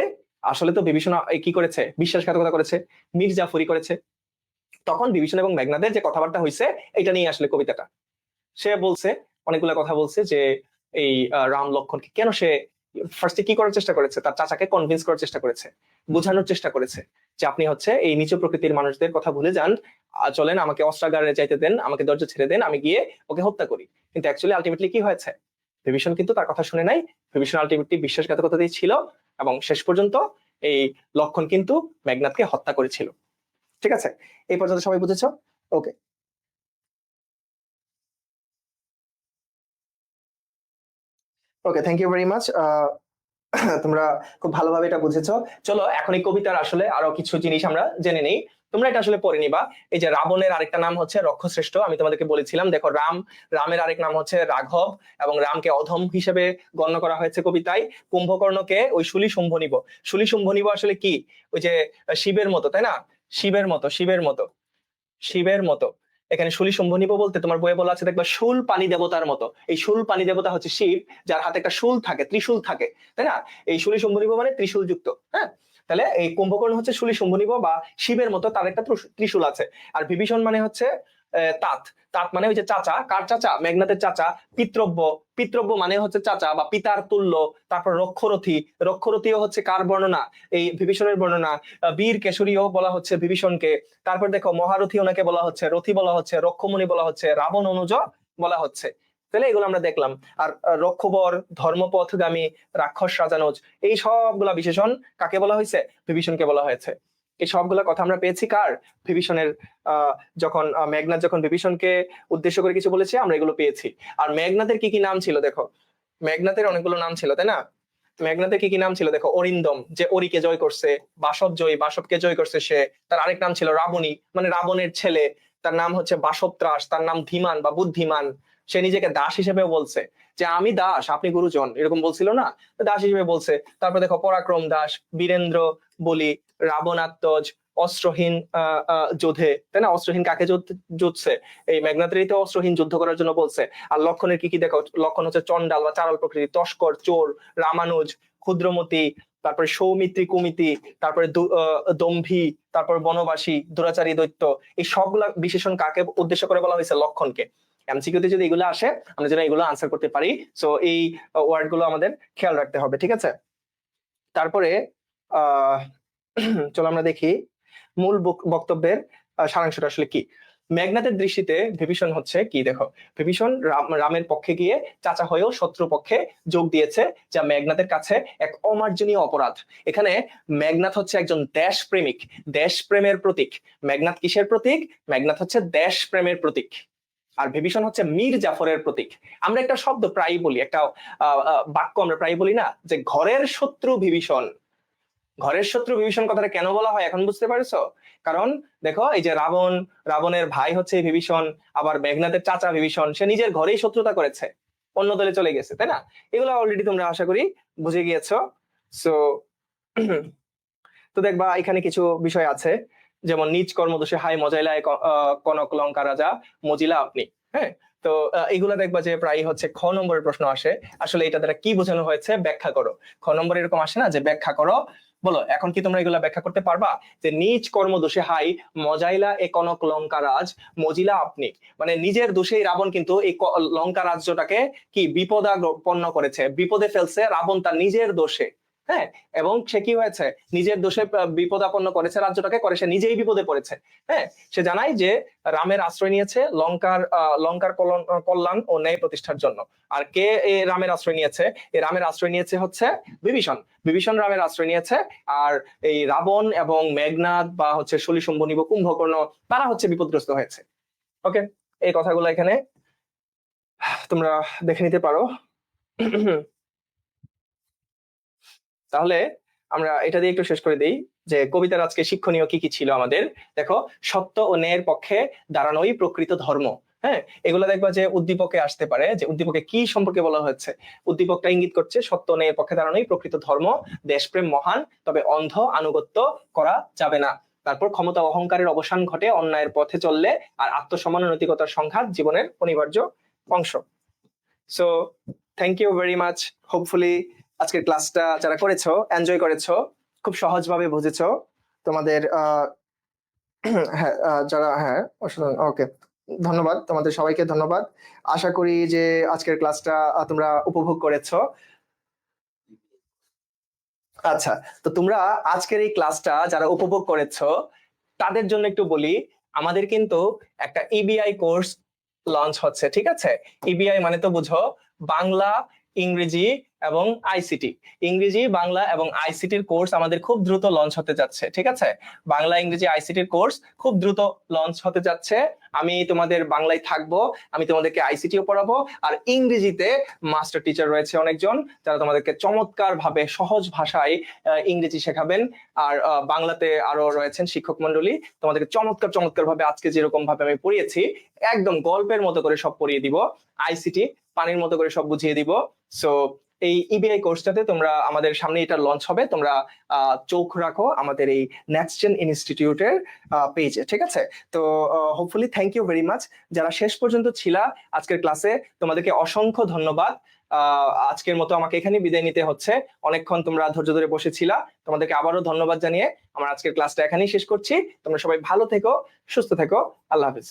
আসলে তো বিভীষণ কি করেছে, বিশ্বাসঘাতকতা করেছে, মির্জাফরি করেছে। তখন বিভীষণ এবং মেঘনাদের যে কথাবার্তা হয়েছে এটা নিয়ে আসলে কবিতাটা। সে বলছে, অনেকগুলা কথা বলছে যে এই রাম লক্ষণকে কেন সে ফার্স্টে কি করার চেষ্টা করেছে, তার চাচাকে কনভিন্স করার চেষ্টা করেছে, বোঝানোর চেষ্টা করেছে যে আপনি হচ্ছে এই নিচু প্রকৃতির মানুষদের কথা ভুলে যান, চলেন আমাকে অস্ত্রাগারে যাইতে দেন, আমাকে দরজা ছেড়ে দেন, আমি গিয়ে ওকে হত্যা করি। কিন্তু অ্যাকচুয়ালি আলটিমেটলি কি হয়েছে? বিভীষণ কিন্তু তার কথা শুনে নাই, বিভীষণ আলটিমেটলি বিশ্বাসঘাতকতাতেই ছিল, এবং শেষ পর্যন্ত এই লক্ষণ কিন্তু মেঘনাদকে হত্যা করেছিল। ঠিক আছে, এই পর্যন্ত সবাই বুঝেছো? ওকে, ওকে, থ্যাংক ইউ ভেরি মাচ। তোমরা খুব ভালোভাবে এটা বুঝেছো। চলো এখন এই কবিতার আসলে আরো কিছু জিনিস আমরা জেনে নেই। তোমরা এটা আসলে পড়ে নিবা। এই যে রাবণের আরেকটা নাম হচ্ছে রক্ষশ্রেষ্ঠ, আমি তোমাদেরকে বলেছিলাম। দেখো রামের আরেক নাম হচ্ছে রাঘব, এবং রামকে অধম হিসেবে গণ্য করা হয়েছে কবিতায়। কুম্ভকর্ণকে ওই শুলি শুম্ভনিব। শুলি শুম্ভনিব আসলে কি? ওই যে শিবের মতো, তাই না? শিবের মতো, শিবের মতো, শিবের মতো। এখানে শুলি শুম্ভনিব বলতে তোমার বইয়ে বলা আছে দেখবা শুল পানি দেবতার মতো। এই শুল পানি দেবতা হচ্ছে শিব, যার হাতে একটা শুল থাকে, ত্রিশূল থাকে, তাই না? এই শুলি শুম্ভনিব মানে ত্রিশূল যুক্ত। হ্যাঁ, তাহলে এই কুম্ভকর্ণ হচ্ছে শুলি শুম্ভনিব বা শিবের মতো, তার একটা ত্রিশূল আছে। আর বিভীষণ মানে হচ্ছে তাঁত। তাঁত মানে ওই যে চাচা, কার চাচা? মেঘনাথের চাচা। পিতৃব্য, পিতৃব্য মানে হচ্ছে চাচা বা পিতার তুল্য। তারপর রক্ষরথী, রক্ষরথীও হচ্ছে কার বর্ণনা? এই বিভীষণের বর্ণনা। বীর কেশরীও বলা হচ্ছে বিভীষণকে। তারপর দেখো মহারথী ওনাকে বলা হচ্ছে, রথী বলা হচ্ছে, রক্ষমণি বলা হচ্ছে, রাবণ অনুজ বলা হচ্ছে। তাহলে এগুলো আমরা দেখলাম। আর রক্ষবর, ধর্মপথগামী, রাক্ষস সাজানোজ, এই সবগুলা বিশেষণ কাকে বলা হয়েছে? বিভীষণকে বলা হয়েছে। এই সবগুলা কথা আমরা পেয়েছি কার? বিভীষণের। যখন মেঘনাদ যখন বিভীষণকে উদ্দেশ্য করে কিছু বলেছে আমরা এগুলো পেয়েছি। আর মেঘনাদের কি কি নাম ছিল দেখো, মেঘনাদের অনেকগুলো নাম ছিল, তাই না? মেঘনাথের কি কি নাম ছিল দেখো, অরিন্দম, যে অরিকে জয় করছে, বাসব জয়ী, বাসবকে জয় করছে সে। তার আরেক নাম ছিল রাবণী, মানে রাবণের ছেলে, তার নাম হচ্ছে বাসবত্রাস, তার নাম ধীমান বা বুদ্ধিমান। সে নিজেকে দাস হিসেবেও বলছে, যে আমি দাস আপনি গুরুজন, এরকম বলছিল না, দাস হিসেবে বলছে। তারপর দেখো পরাক্রম দাস, বীরেন্দ্র বলি, রাবণাত্মজ, অস্ত্রহীন যোধে, তাই না? অস্ত্রহীন কাকে যুদ্ধছে? এই মেঘনাদেরই তো অস্ত্রহীন যুদ্ধ করার জন্য বলছে। আর লক্ষণের কি কি দেখো, লক্ষণ হচ্ছে চন্ডাল বা চারাল প্রকৃতি, তস্কর, চোর, রামানুজ, ক্ষুদ্রমতি, তারপরে সৌমিত্রী কুমিতি, তারপরে দম্ভী, তারপর বনবাসী, দুরাচারী দৈত্য। এই সবগুলা বিশেষণ কাকে উদ্দেশ্য করে বলা হয়েছে? লক্ষণকে। এমসিকিউতে যদি এগুলো আসে, আমরা যেন এগুলো আনসার করতে পারি। সো এই ওয়ার্ড গুলো আমাদের খেয়াল রাখতে হবে, ঠিক আছে? তারপরে আহ চলো আমরা দেখি মূল বক্তব্যের সারাংশটা আসলে কি। মেঘনাদের দৃষ্টিতে বিভীষণ হচ্ছে কি, দেখো, বিভীষণ রামের পক্ষে গিয়ে চাচা হয়েও শত্রু পক্ষে যোগ দিয়েছে, যা মেঘনাদের কাছে এক অমার্জনীয় অপরাধ। এখানে মেঘনাদ হচ্ছে একজন দেশপ্রেমিক, দেশপ্রেমের প্রতীক। মেঘনাদ কিসের প্রতীক? মেঘনাদ হচ্ছে দেশপ্রেমের প্রতীক। আর বিভীষণ হচ্ছে মীর জাফরের প্রতীক। আমরা একটা শব্দ প্রায়ই বলি, একটা বাক্য আমরা প্রায়ই বলি না, যে ঘরের শত্রু বিভীষণ। ঘরের শত্রু বিভীষণ কথাটা কেন বলা হয় এখন বুঝতে পারছো? কারণ দেখো, এই যে রাবণ, রাবণের ভাই হচ্ছে বিভীষণ, আবার মেঘনাদের চাচা বিভীষণ, সে নিজের ঘরেই শত্রুতা করেছে, অন্য দলে চলে গেছে, তাই না? এগুলো অলরেডি তোমরা আশা করি বুঝে গিয়েছো। সো তো দেখবা এখানে কিছু বিষয় আছে, যেমন নিজ কর্মদোষে হাই মজাইলায় কনক লঙ্কা রাজা মজিলা আপনি। হ্যাঁ, তো এগুলো দেখবা যে প্রায় হচ্ছে খ নম্বরের প্রশ্ন আসে। আসলে এটা দ্বারা কি বোঝানো হয়েছে ব্যাখ্যা করো। খ নম্বর এরকম আসে না যে ব্যাখ্যা করো, বলো এখন কি তোমরা এগুলা ব্যাখ্যা করতে পারবা? যে নিজ কর্মদোষে হাই মজাইলা এ কনক লঙ্কা রাজ মজিলা আপনি, মানে নিজের দোষেই রাবণ কিন্তু এই লঙ্কা রাজ্যটাকে কি বিপদাপন্ন করেছে, বিপদে ফেলছে রাবণ তার নিজের দোষে। হ্যাঁ, এবং সে কি হয়েছে, নিজের দোষে বিপদাপন্ন করেছে রাজ্যটাকে, করে সে নিজেই বিপদে পড়েছে। হ্যাঁ, সে জানায় যে রামের আশ্রয় নিয়েছে লঙ্কার কল্যাণ ও ন্যায় প্রতিষ্ঠার জন্য। আর কে এ রামের আশ্রয় নিয়েছে? এই রামের আশ্রয় নিয়েছে হচ্ছে বিভীষণ। বিভীষণ রামের আশ্রয় নিয়েছে। আর এই রাবণ এবং মেঘনাদ বা হচ্ছে শলিশুম্ভ কুম্ভকর্ণ, তারা হচ্ছে বিপদগ্রস্ত হয়েছে। ওকে, এই কথাগুলো এখানে তোমরা দেখে নিতে পারো। তাহলে আমরা এটা দিয়ে একটু শেষ করে দিই যে কবিতার আজকে শিক্ষণীয় কি কি ছিল আমাদের। দেখো, সত্য ও ন্যায়ের পক্ষে দাঁড়ানোই প্রকৃত ধর্ম। হ্যাঁ, এগুলো দেখবা যে উদ্দীপকে আসতে পারে, যে উদ্দীপকে কি সম্পর্কে বলা হচ্ছে। উদ্দীপকটা ইঙ্গিত করছে সত্য ও ন্যায়ের পক্ষে দাঁড়ানোই প্রকৃত ধর্ম, দেশপ্রেম মহান, তবে অন্ধ আনুগত্য করা যাবে না। তারপর ক্ষমতা অহংকারের অবসান ঘটে অন্যায়ের পথে চললে, আর আত্মসম্মান ও নৈতিকতার সংঘাত জীবনের অনিবার্য অংশ। So thank you very much. Hopefully আজকের ক্লাসটা যারা করেছো এনজয় করেছো, খুব সহজভাবে বুঝেছো। তোমাদের হ্যাঁ যারা, হ্যাঁ ওকে, ধন্যবাদ তোমাদের সবাইকে, ধন্যবাদ। আশা করি যে আজকের ক্লাসটা তোমরা উপভোগ করেছো। আচ্ছা, তো তোমরা আজকের এই ক্লাসটা যারা উপভোগ করেছো তাদের জন্য একটু বলি, আমাদের কিন্তু একটা ইবিআই কোর্স লঞ্চ হচ্ছে, ঠিক আছে? ইবিআই মানে তো বুঝো, বাংলা, ইংরেজি এবং আইসিটি। ইংরেজি, বাংলা এবং আইসিটির কোর্স আমাদের খুব দ্রুত লঞ্চ হতে যাচ্ছে, ঠিক আছে? বাংলা, ইংরেজি, আইসিটির কোর্স খুব দ্রুত লঞ্চ হতে যাচ্ছে। আমি তোমাদের বাংলায় থাকবো, আমি তোমাদেরকে আইসিটিও পড়াবো, আর ইংরেজিতে মাস্টার টিচার রয়েছে অনেকজন, যারা তোমাদেরকে চমৎকার ভাবে সহজ ভাষায় ইংরেজি শেখাবেন। আর বাংলাতে আরো রয়েছেন শিক্ষক মন্ডলী, তোমাদেরকে চমৎকার চমৎকার ভাবে আজকে যেরকম ভাবে আমি পড়িয়েছি একদম গল্পের মতো করে সব পড়িয়ে দিব। আইসিটি পানির মতো করে সব বুঝিয়ে দিব। সো এই ইবিআই কোর্সটাতে তোমরা, আমাদের সামনে এটা লঞ্চ হবে, তোমরা চোখ রাখো আমাদের এই নেক্সট জেন ইনস্টিটিউটের পেজে, ঠিক আছে? তো hopefully thank you very much যারা শেষ পর্যন্ত ছিলা আজকের ক্লাসে, তোমাদেরকে অসংখ্য ধন্যবাদ। আজকের মতো আমাকে এখানে বিদায় নিতে হচ্ছে, অনেকক্ষণ তোমরা ধৈর্য ধরে বসেছিলা, তোমাদেরকে আবারও ধন্যবাদ জানিয়ে আমার আজকের ক্লাসটা এখানেই শেষ করছি। তোমরা সবাই ভালো থেকো, সুস্থ থেকো, আল্লাহ হাফিজ।